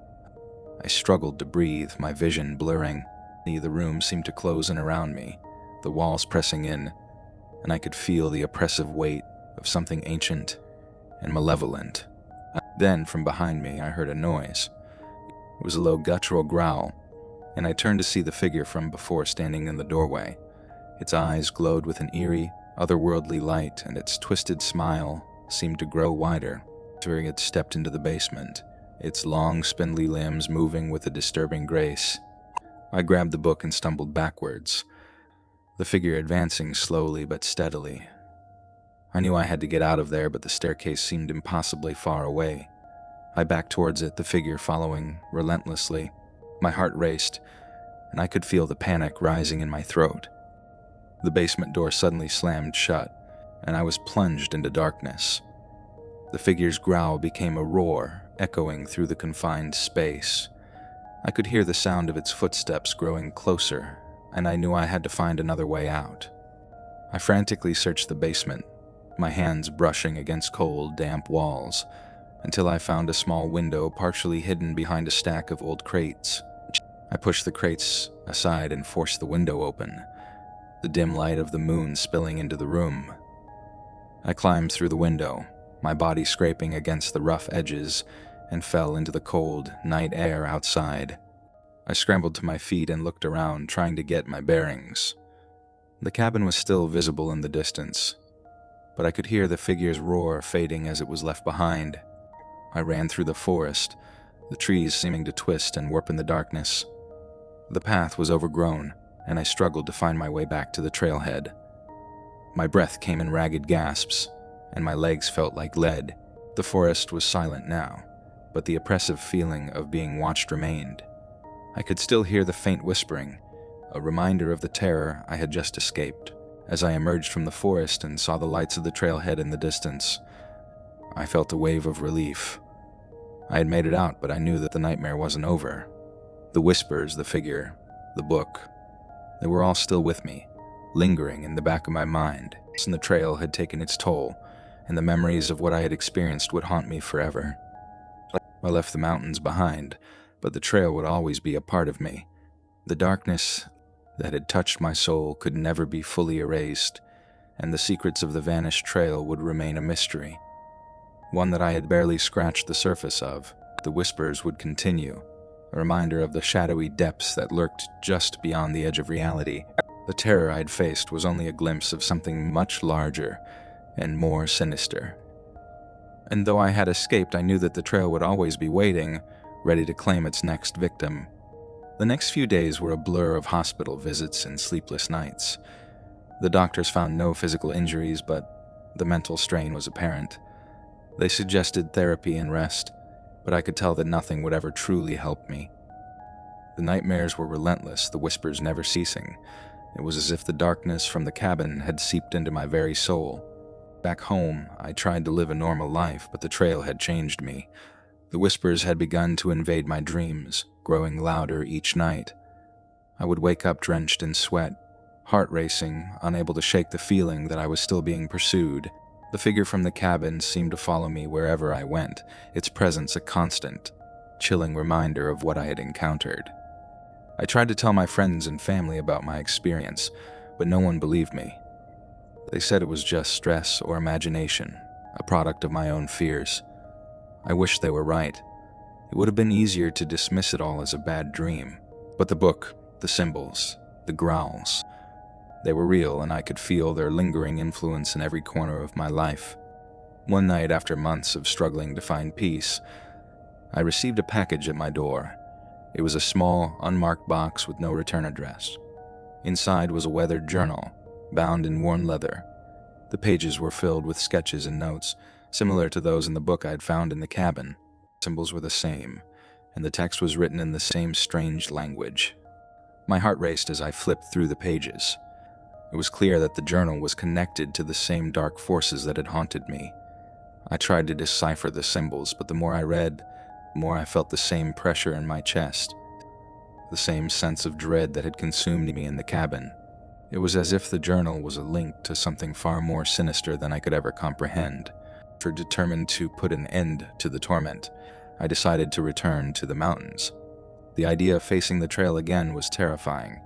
S1: I struggled to breathe, my vision blurring. The room seemed to close in around me, the walls pressing in, and I could feel the oppressive weight of something ancient and malevolent. Then, from behind me, I heard a noise. It was a low guttural growl, and I turned to see the figure from before standing in the doorway. Its eyes glowed with an eerie, otherworldly light, and its twisted smile seemed to grow wider. During it stepped into the basement, its long, spindly limbs moving with a disturbing grace. I grabbed the book and stumbled backwards, the figure advancing slowly but steadily. I knew I had to get out of there, but the staircase seemed impossibly far away. I backed towards it, the figure following relentlessly. My heart raced, and I could feel the panic rising in my throat. The basement door suddenly slammed shut, and I was plunged into darkness. The figure's growl became a roar, echoing through the confined space. I could hear the sound of its footsteps growing closer, and I knew I had to find another way out. I frantically searched the basement, my hands brushing against cold, damp walls, until I found a small window partially hidden behind a stack of old crates. I pushed the crates aside and forced the window open, the dim light of the moon spilling into the room. I climbed through the window, my body scraping against the rough edges, and fell into the cold, night air outside. I scrambled to my feet and looked around, trying to get my bearings. The cabin was still visible in the distance, but I could hear the figure's roar fading as it was left behind. I ran through the forest, the trees seeming to twist and warp in the darkness. The path was overgrown, and I struggled to find my way back to the trailhead. My breath came in ragged gasps, and my legs felt like lead. The forest was silent now, but the oppressive feeling of being watched remained. I could still hear the faint whispering, a reminder of the terror I had just escaped. As I emerged from the forest and saw the lights of the trailhead in the distance, I felt a wave of relief. I had made it out, but I knew that the nightmare wasn't over. The whispers, the figure, the book, they were all still with me, lingering in the back of my mind. And the trail had taken its toll, and the memories of what I had experienced would haunt me forever. I left the mountains behind, but the trail would always be a part of me. The darkness that had touched my soul could never be fully erased, and the secrets of the vanished trail would remain a mystery, one that I had barely scratched the surface of. The whispers would continue, a reminder of the shadowy depths that lurked just beyond the edge of reality. The terror I'd faced was only a glimpse of something much larger and more sinister. And though I had escaped, I knew that the trail would always be waiting, ready to claim its next victim. The next few days were a blur of hospital visits and sleepless nights. The doctors found no physical injuries, but the mental strain was apparent. They suggested therapy and rest, but I could tell that nothing would ever truly help me. The nightmares were relentless, the whispers never ceasing. It was as if the darkness from the cabin had seeped into my very soul. Back home, I tried to live a normal life, but the trail had changed me. The whispers had begun to invade my dreams, growing louder each night. I would wake up drenched in sweat, heart racing, unable to shake the feeling that I was still being pursued. The figure from the cabin seemed to follow me wherever I went, its presence a constant, chilling reminder of what I had encountered. I tried to tell my friends and family about my experience, but no one believed me. They said it was just stress or imagination, a product of my own fears. I wished they were right. It would have been easier to dismiss it all as a bad dream. But the book, the symbols, the growls, they were real, and I could feel their lingering influence in every corner of my life. One night, after months of struggling to find peace, I received a package at my door. It was a small, unmarked box with no return address. Inside was a weathered journal, bound in worn leather. The pages were filled with sketches and notes, similar to those in the book I had found in the cabin. Symbols were the same, and the text was written in the same strange language. My heart raced as I flipped through the pages. It was clear that the journal was connected to the same dark forces that had haunted me. I tried to decipher the symbols, but the more I read, the more I felt the same pressure in my chest, the same sense of dread that had consumed me in the cabin. It was as if the journal was a link to something far more sinister than I could ever comprehend. Determined to put an end to the torment, I decided to return to the mountains. The idea of facing the trail again was terrifying,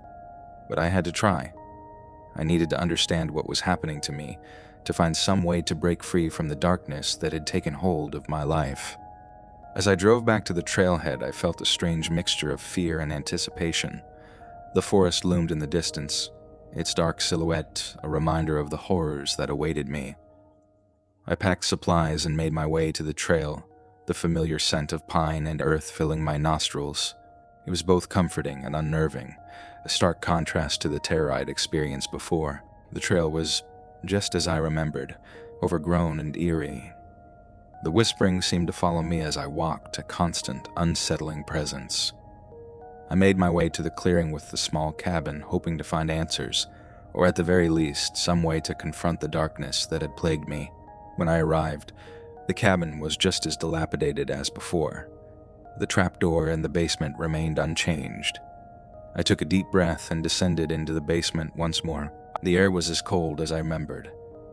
S1: but I had to try. I needed to understand what was happening to me, to find some way to break free from the darkness that had taken hold of my life. As I drove back to the trailhead, I felt a strange mixture of fear and anticipation. The forest loomed in the distance, its dark silhouette a reminder of the horrors that awaited me. I packed supplies and made my way to the trail, the familiar scent of pine and earth filling my nostrils. It was both comforting and unnerving, a stark contrast to the terror I'd experienced before. The trail was just as I remembered, overgrown and eerie. The whispering seemed to follow me as I walked, a constant, unsettling presence. I made my way to the clearing with the small cabin, hoping to find answers, or at the very least, some way to confront the darkness that had plagued me. When I arrived, the cabin was just as dilapidated as before. The trapdoor in the basement remained unchanged. I took a deep breath and descended into the basement once more. The air was as cold as I remembered,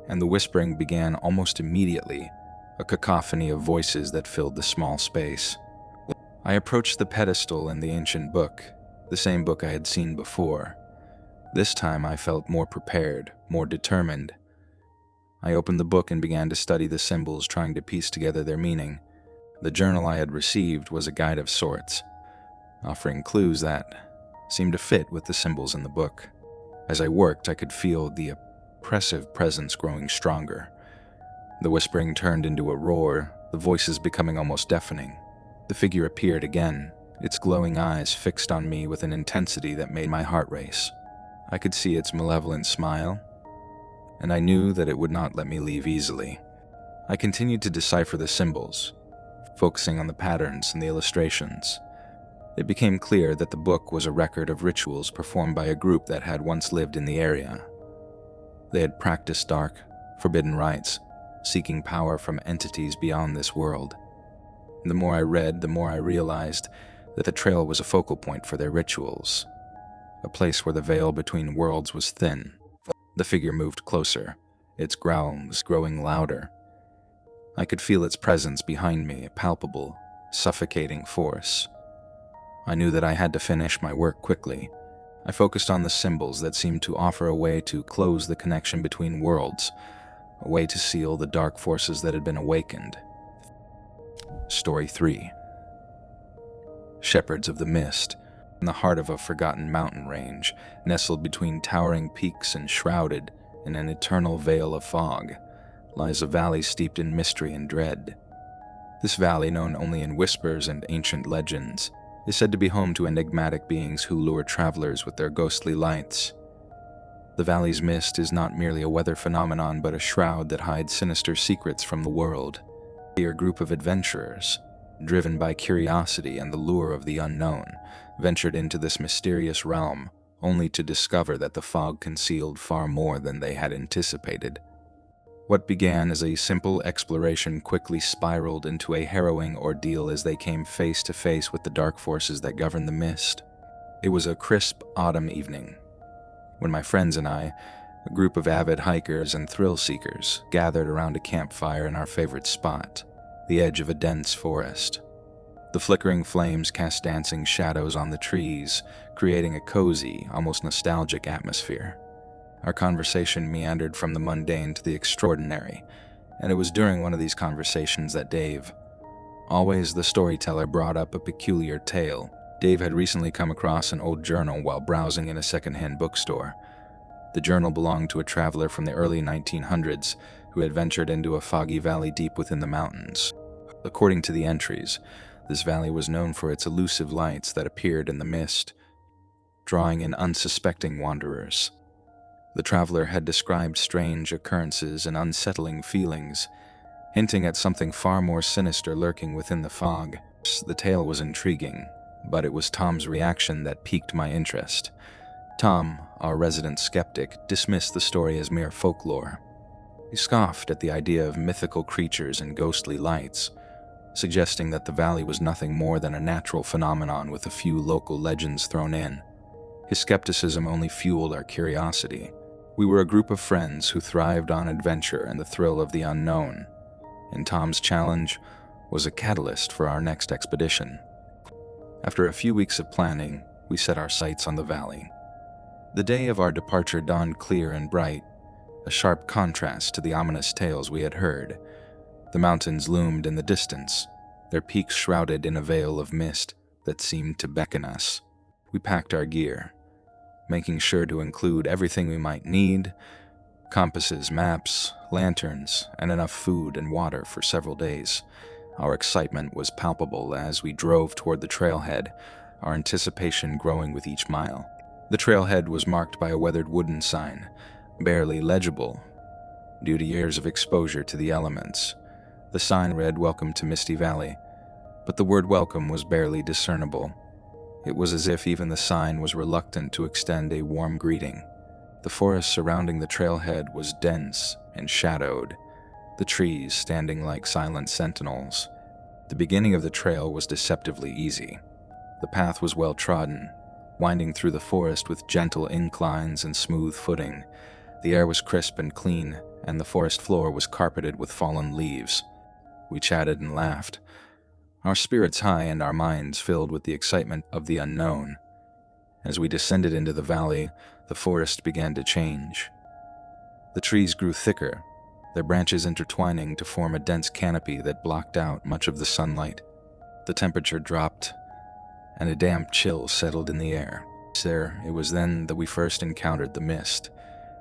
S1: and the whispering began almost immediately, a cacophony of voices that filled the small space. I approached the pedestal in the ancient book, the same book I had seen before. This time I felt more prepared, more determined. I opened the book and began to study the symbols, trying to piece together their meaning. The journal I had received was a guide of sorts, offering clues that seemed to fit with the symbols in the book. As I worked, I could feel the oppressive presence growing stronger. The whispering turned into a roar, the voices becoming almost deafening. The figure appeared again, its glowing eyes fixed on me with an intensity that made my heart race. I could see its malevolent smile, and I knew that it would not let me leave easily. I continued to decipher the symbols, focusing on the patterns and the illustrations. It became clear that the book was a record of rituals performed by a group that had once lived in the area. They had practiced dark, forbidden rites, seeking power from entities beyond this world. The more I read, the more I realized that the trail was a focal point for their rituals, a place where the veil between worlds was thin. The figure moved closer, its growls growing louder. I could feel its presence behind me, a palpable, suffocating force. I knew that I had to finish my work quickly. I focused on the symbols that seemed to offer a way to close the connection between worlds, a way to seal the dark forces that had been awakened. Story 3. Shepherds of the Mist. In the heart of a forgotten mountain range, nestled between towering peaks and shrouded in an eternal veil of fog, lies a valley steeped in mystery and dread. This valley, known only in whispers and ancient legends, is said to be home to enigmatic beings who lure travelers with their ghostly lights. The valley's mist is not merely a weather phenomenon, but a shroud that hides sinister secrets from the world. They are a group of adventurers, driven by curiosity and the lure of the unknown, ventured into this mysterious realm, only to discover that the fog concealed far more than they had anticipated. What began as a simple exploration quickly spiraled into a harrowing ordeal as they came face to face with the dark forces that govern the mist. It was a crisp autumn evening, when my friends and I, a group of avid hikers and thrill-seekers, gathered around a campfire in our favorite spot, the edge of a dense forest. The flickering flames cast dancing shadows on the trees, creating a cozy, almost nostalgic atmosphere. Our conversation meandered from the mundane to the extraordinary, and it was during one of these conversations that Dave, always the storyteller, brought up a peculiar tale. Dave had recently come across an old journal while browsing in a secondhand bookstore. The journal belonged to a traveler from the early 1900s who had ventured into a foggy valley deep within the mountains. According to the entries, this valley was known for its elusive lights that appeared in the mist, drawing in unsuspecting wanderers. The traveler had described strange occurrences and unsettling feelings, hinting at something far more sinister lurking within the fog. The tale was intriguing, but it was Tom's reaction that piqued my interest. Tom, our resident skeptic, dismissed the story as mere folklore. He scoffed at the idea of mythical creatures and ghostly lights, suggesting that the valley was nothing more than a natural phenomenon with a few local legends thrown in. His skepticism only fueled our curiosity. We were a group of friends who thrived on adventure and the thrill of the unknown, and Tom's challenge was a catalyst for our next expedition. After a few weeks of planning, we set our sights on the valley. The day of our departure dawned clear and bright, a sharp contrast to the ominous tales we had heard. The mountains loomed in the distance, their peaks shrouded in a veil of mist that seemed to beckon us. We packed our gear, making sure to include everything we might need: compasses, maps, lanterns, and enough food and water for several days. Our excitement was palpable as we drove toward the trailhead, our anticipation growing with each mile. The trailhead was marked by a weathered wooden sign, barely legible due to years of exposure to the elements. The sign read, "Welcome to Misty Valley," but the word welcome was barely discernible. It was as if even the sign was reluctant to extend a warm greeting. The forest surrounding the trailhead was dense and shadowed, the trees standing like silent sentinels. The beginning of the trail was deceptively easy. The path was well trodden, winding through the forest with gentle inclines and smooth footing. The air was crisp and clean, and the forest floor was carpeted with fallen leaves. We chatted and laughed, our spirits high and our minds filled with the excitement of the unknown. As we descended into the valley, the forest began to change. The trees grew thicker, their branches intertwining to form a dense canopy that blocked out much of the sunlight. The temperature dropped, and a damp chill settled in the air. It was then that we first encountered the mist.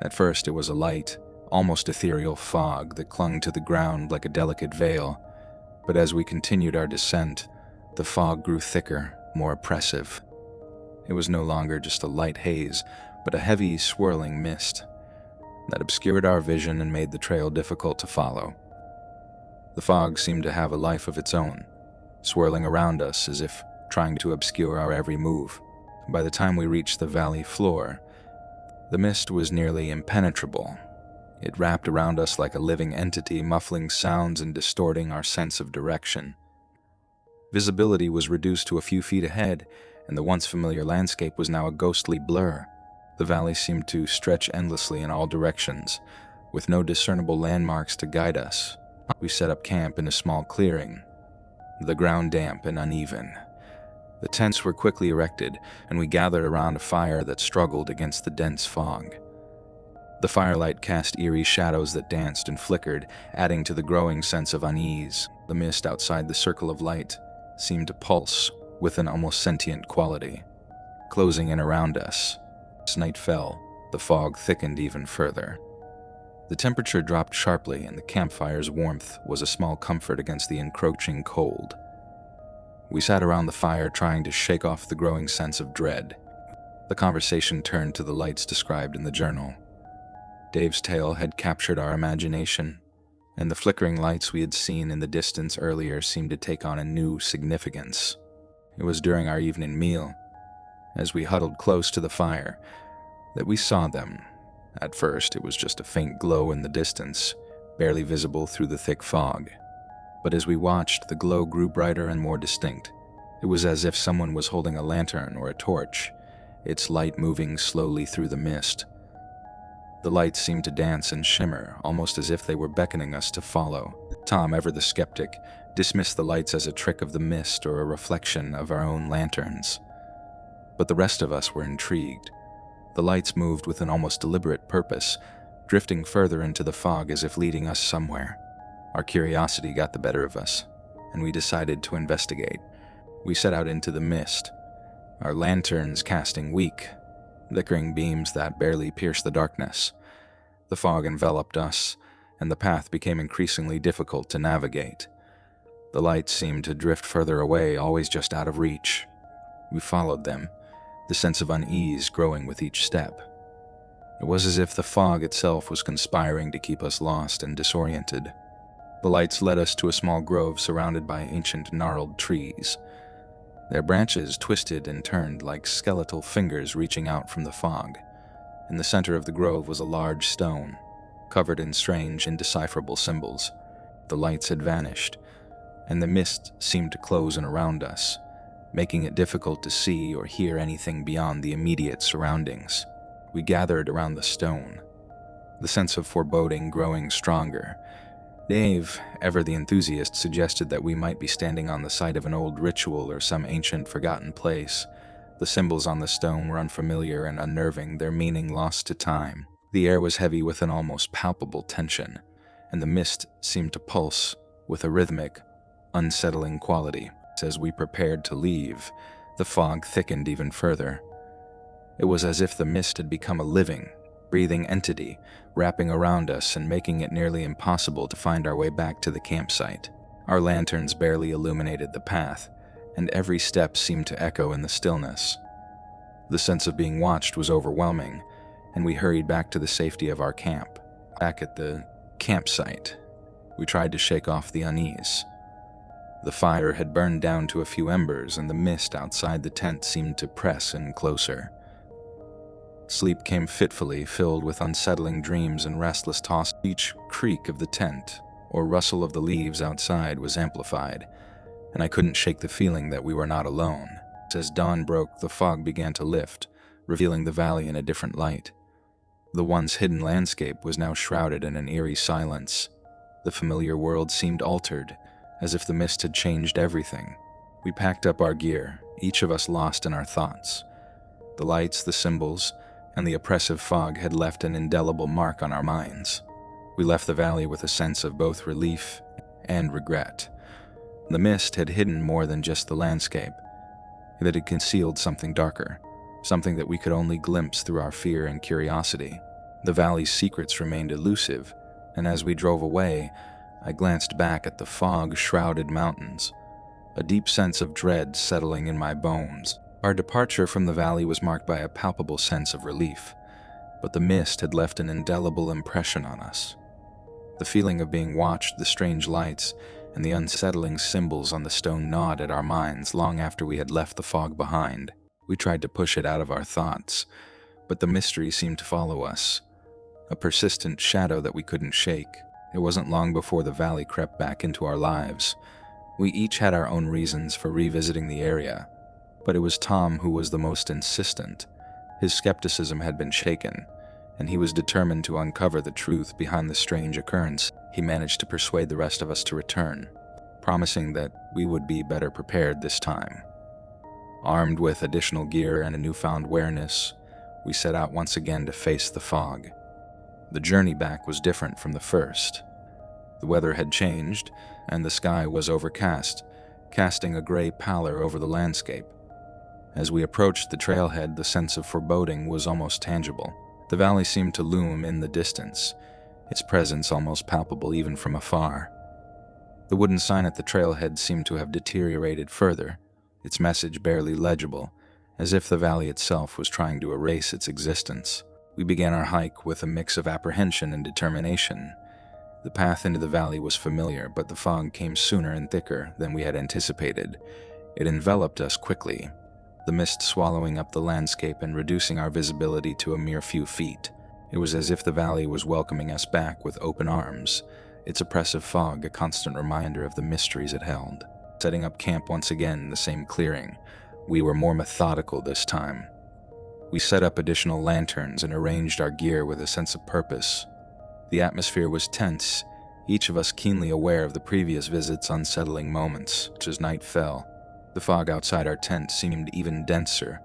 S1: At first it was a light, almost ethereal fog that clung to the ground like a delicate veil. But as we continued our descent, the fog grew thicker, more oppressive. It was no longer just a light haze, but but a heavy, swirling mist that obscured our vision and made the trail difficult to follow. The fog seemed to have a life of its own, swirling around us as if trying to obscure our every move. By the time we reached the valley floor, the mist was nearly impenetrable. It wrapped around us like a living entity, muffling sounds and distorting our sense of direction. Visibility was reduced to a few feet ahead, and the once familiar landscape was now a ghostly blur. The valley seemed to stretch endlessly in all directions, with no discernible landmarks to guide us. We set up camp in a small clearing, the ground damp and uneven. The tents were quickly erected, and we gathered around a fire that struggled against the dense fog. The firelight cast eerie shadows that danced and flickered, adding to the growing sense of unease. The mist outside the circle of light seemed to pulse with an almost sentient quality, closing in around us. As night fell, the fog thickened even further. The temperature dropped sharply, and the campfire's warmth was a small comfort against the encroaching cold. We sat around the fire trying to shake off the growing sense of dread. The conversation turned to the lights described in the journal. Dave's tale had captured our imagination, and the flickering lights we had seen in the distance earlier seemed to take on a new significance. It was during our evening meal, as we huddled close to the fire, that we saw them. At first, it was just a faint glow in the distance, barely visible through the thick fog. But as we watched, the glow grew brighter and more distinct. It was as if someone was holding a lantern or a torch, its light moving slowly through the mist. The lights seemed to dance and shimmer, almost as if they were beckoning us to follow. Tom, ever the skeptic, dismissed the lights as a trick of the mist or a reflection of our own lanterns. But the rest of us were intrigued. The lights moved with an almost deliberate purpose, drifting further into the fog as if leading us somewhere. Our curiosity got the better of us, and we decided to investigate. We set out into the mist, our lanterns casting weak, flickering beams that barely pierced the darkness. The fog enveloped us, and the path became increasingly difficult to navigate. The lights seemed to drift further away, always just out of reach. We followed them, the sense of unease growing with each step. It was as if the fog itself was conspiring to keep us lost and disoriented. The lights led us to a small grove surrounded by ancient gnarled trees. Their branches twisted and turned like skeletal fingers reaching out from the fog. In the center of the grove was a large stone, covered in strange, indecipherable symbols. The lights had vanished, and the mist seemed to close in around us, making it difficult to see or hear anything beyond the immediate surroundings. We gathered around the stone, the sense of foreboding growing stronger. Dave, ever the enthusiast, suggested that we might be standing on the site of an old ritual or some ancient forgotten place. The symbols on the stone were unfamiliar and unnerving, their meaning lost to time. The air was heavy with an almost palpable tension, and the mist seemed to pulse with a rhythmic, unsettling quality. As we prepared to leave, the fog thickened even further. It was as if the mist had become a living, breathing entity, wrapping around us and making it nearly impossible to find our way back to the campsite. Our lanterns barely illuminated the path, and every step seemed to echo in the stillness. The sense of being watched was overwhelming, and we hurried back to the safety of our camp. Back at the campsite, we tried to shake off the unease. The fire had burned down to a few embers, and the mist outside the tent seemed to press in closer. Sleep came fitfully, filled with unsettling dreams and restless toss. Each creak of the tent or rustle of the leaves outside was amplified, and I couldn't shake the feeling that we were not alone. As dawn broke, the fog began to lift, revealing the valley in a different light. The once hidden landscape was now shrouded in an eerie silence. The familiar world seemed altered, as if the mist had changed everything. We packed up our gear, each of us lost in our thoughts. The lights, the symbols, and the oppressive fog had left an indelible mark on our minds. We left the valley with a sense of both relief and regret. The mist had hidden more than just the landscape. It had concealed something darker, something that we could only glimpse through our fear and curiosity. The valley's secrets remained elusive, and as we drove away, I glanced back at the fog-shrouded mountains, a deep sense of dread settling in my bones. Our departure from the valley was marked by a palpable sense of relief. but the mist had left an indelible impression on us. The feeling of being watched, the strange lights, and the unsettling symbols on the stone gnawed at our minds long after we had left the fog behind. We tried to push it out of our thoughts, but the mystery seemed to follow us, a persistent shadow that we couldn't shake. It wasn't long before the valley crept back into our lives. We each had our own reasons for revisiting the area, but it was Tom who was the most insistent. His skepticism had been shaken, and he was determined to uncover the truth behind the strange occurrence. He managed to persuade the rest of us to return, promising that we would be better prepared this time. Armed with additional gear and a newfound awareness, we set out once again to face the fog. The journey back was different from the first. The weather had changed, and the sky was overcast, casting a gray pallor over the landscape. As we approached the trailhead, the sense of foreboding was almost tangible. The valley seemed to loom in the distance, its presence almost palpable even from afar. The wooden sign at the trailhead seemed to have deteriorated further, its message barely legible, as if the valley itself was trying to erase its existence. We began our hike with a mix of apprehension and determination. The path into the valley was familiar, but the fog came sooner and thicker than we had anticipated. It enveloped us quickly, the mist swallowing up the landscape and reducing our visibility to a mere few feet. It was as if the valley was welcoming us back with open arms, its oppressive fog a constant reminder of the mysteries it held. Setting up camp once again in the same clearing, we were more methodical this time. We set up additional lanterns and arranged our gear with a sense of purpose. The atmosphere was tense, each of us keenly aware of the previous visit's unsettling moments. As night fell, the fog outside our tent seemed even denser,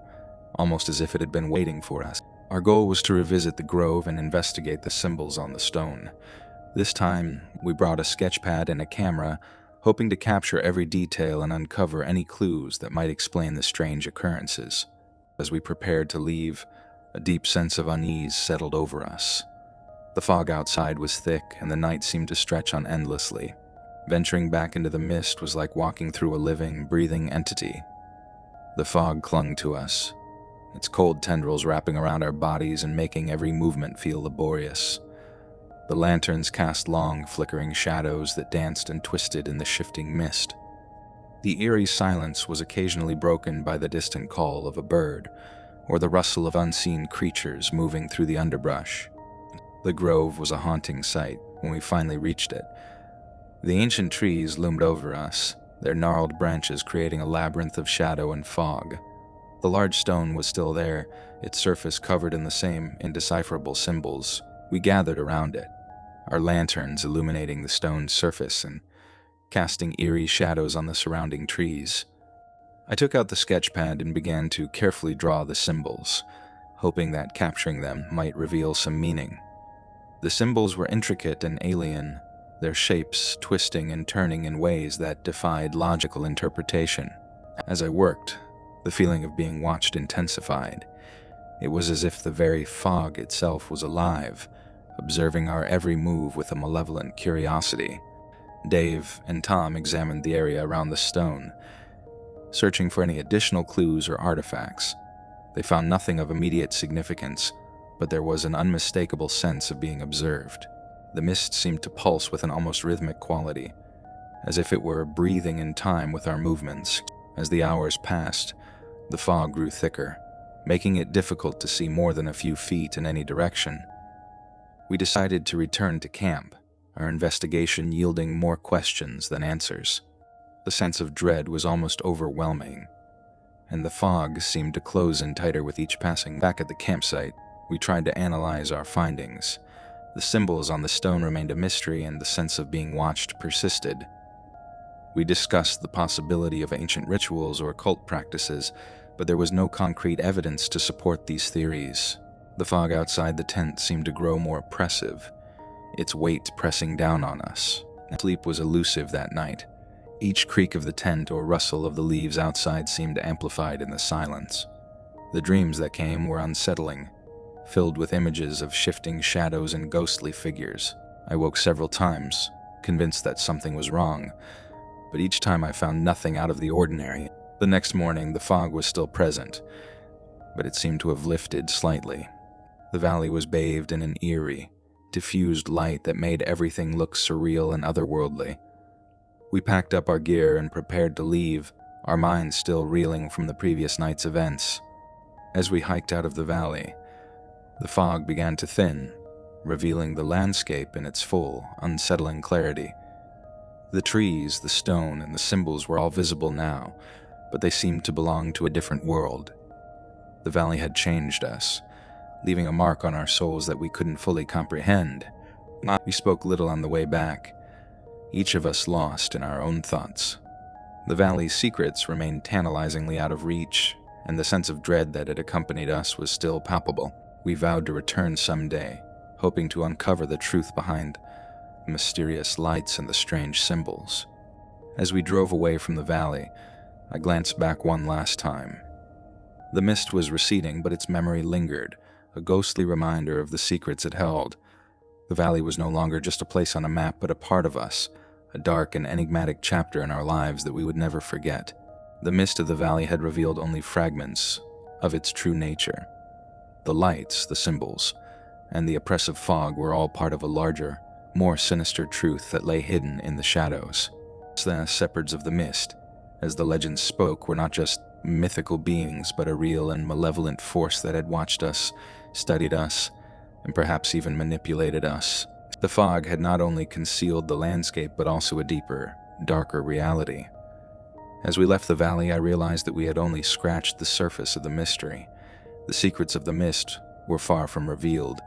S1: almost as if it had been waiting for us. Our goal was to revisit the grove and investigate the symbols on the stone. This time, we brought a sketchpad and a camera, hoping to capture every detail and uncover any clues that might explain the strange occurrences. As we prepared to leave, a deep sense of unease settled over us. The fog outside was thick, and the night seemed to stretch on endlessly. Venturing back into the mist was like walking through a living, breathing entity. The fog clung to us, its cold tendrils wrapping around our bodies and making every movement feel laborious. The lanterns cast long, flickering shadows that danced and twisted in the shifting mist. The eerie silence was occasionally broken by the distant call of a bird or the rustle of unseen creatures moving through the underbrush. The grove was a haunting sight when we finally reached it. The ancient trees loomed over us, their gnarled branches creating a labyrinth of shadow and fog. The large stone was still there, its surface covered in the same indecipherable symbols. We gathered around it, our lanterns illuminating the stone's surface and casting eerie shadows on the surrounding trees. I took out the sketchpad and began to carefully draw the symbols, hoping that capturing them might reveal some meaning. The symbols were intricate and alien, their shapes twisting and turning in ways that defied logical interpretation. As I worked, the feeling of being watched intensified. It was as if the very fog itself was alive, observing our every move with a malevolent curiosity. Dave and Tom examined the area around the stone, searching for any additional clues or artifacts. They found nothing of immediate significance, but there was an unmistakable sense of being observed. The mist seemed to pulse with an almost rhythmic quality, as if it were breathing in time with our movements. As the hours passed, the fog grew thicker, making it difficult to see more than a few feet in any direction. We decided to return to camp, our investigation yielding more questions than answers. The sense of dread was almost overwhelming, and the fog seemed to close in tighter with each passing. Back at the campsite, we tried to analyze our findings. The symbols on the stone remained a mystery, and the sense of being watched persisted. We discussed the possibility of ancient rituals or occult practices, but there was no concrete evidence to support these theories. The fog outside the tent seemed to grow more oppressive, its weight pressing down on us. Sleep was elusive that night. Each creak of the tent or rustle of the leaves outside seemed amplified in the silence. The dreams that came were unsettling, filled with images of shifting shadows and ghostly figures. I woke several times, convinced that something was wrong, but each time I found nothing out of the ordinary. The next morning, the fog was still present, but it seemed to have lifted slightly. The valley was bathed in an eerie, diffused light that made everything look surreal and otherworldly. We packed up our gear and prepared to leave, our minds still reeling from the previous night's events. As we hiked out of the valley, the fog began to thin, revealing the landscape in its full, unsettling clarity. The trees, the stone, and the symbols were all visible now, but they seemed to belong to a different world. The valley had changed us, leaving a mark on our souls that we couldn't fully comprehend. We spoke little on the way back, each of us lost in our own thoughts. The valley's secrets remained tantalizingly out of reach, and the sense of dread that had accompanied us was still palpable. We vowed to return someday, hoping to uncover the truth behind the mysterious lights and the strange symbols. As we drove away from the valley, I glanced back one last time. The mist was receding, but its memory lingered, a ghostly reminder of the secrets it held. The valley was no longer just a place on a map, but a part of us, a dark and enigmatic chapter in our lives that we would never forget. The mist of the valley had revealed only fragments of its true nature. The lights, the symbols, and the oppressive fog were all part of a larger, more sinister truth that lay hidden in the shadows. The shepherds of the mist, as the legends spoke, were not just mythical beings, but a real and malevolent force that had watched us, studied us, and perhaps even manipulated us. The fog had not only concealed the landscape, but also a deeper, darker reality. As we left the valley, I realized that we had only scratched the surface of the mystery. The secrets of the mist were far from revealed,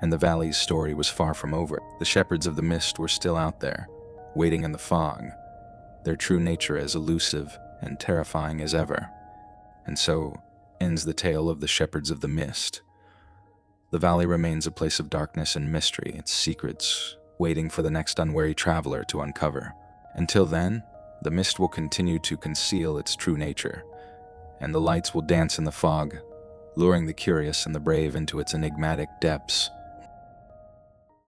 S1: and the valley's story was far from over. The shepherds of the mist were still out there, waiting in the fog, their true nature as elusive and terrifying as ever. And so ends the tale of the shepherds of the mist. The valley remains a place of darkness and mystery, its secrets waiting for the next unwary traveler to uncover. Until then, the mist will continue to conceal its true nature, and the lights will dance in the fog, luring the curious and the brave into its enigmatic depths.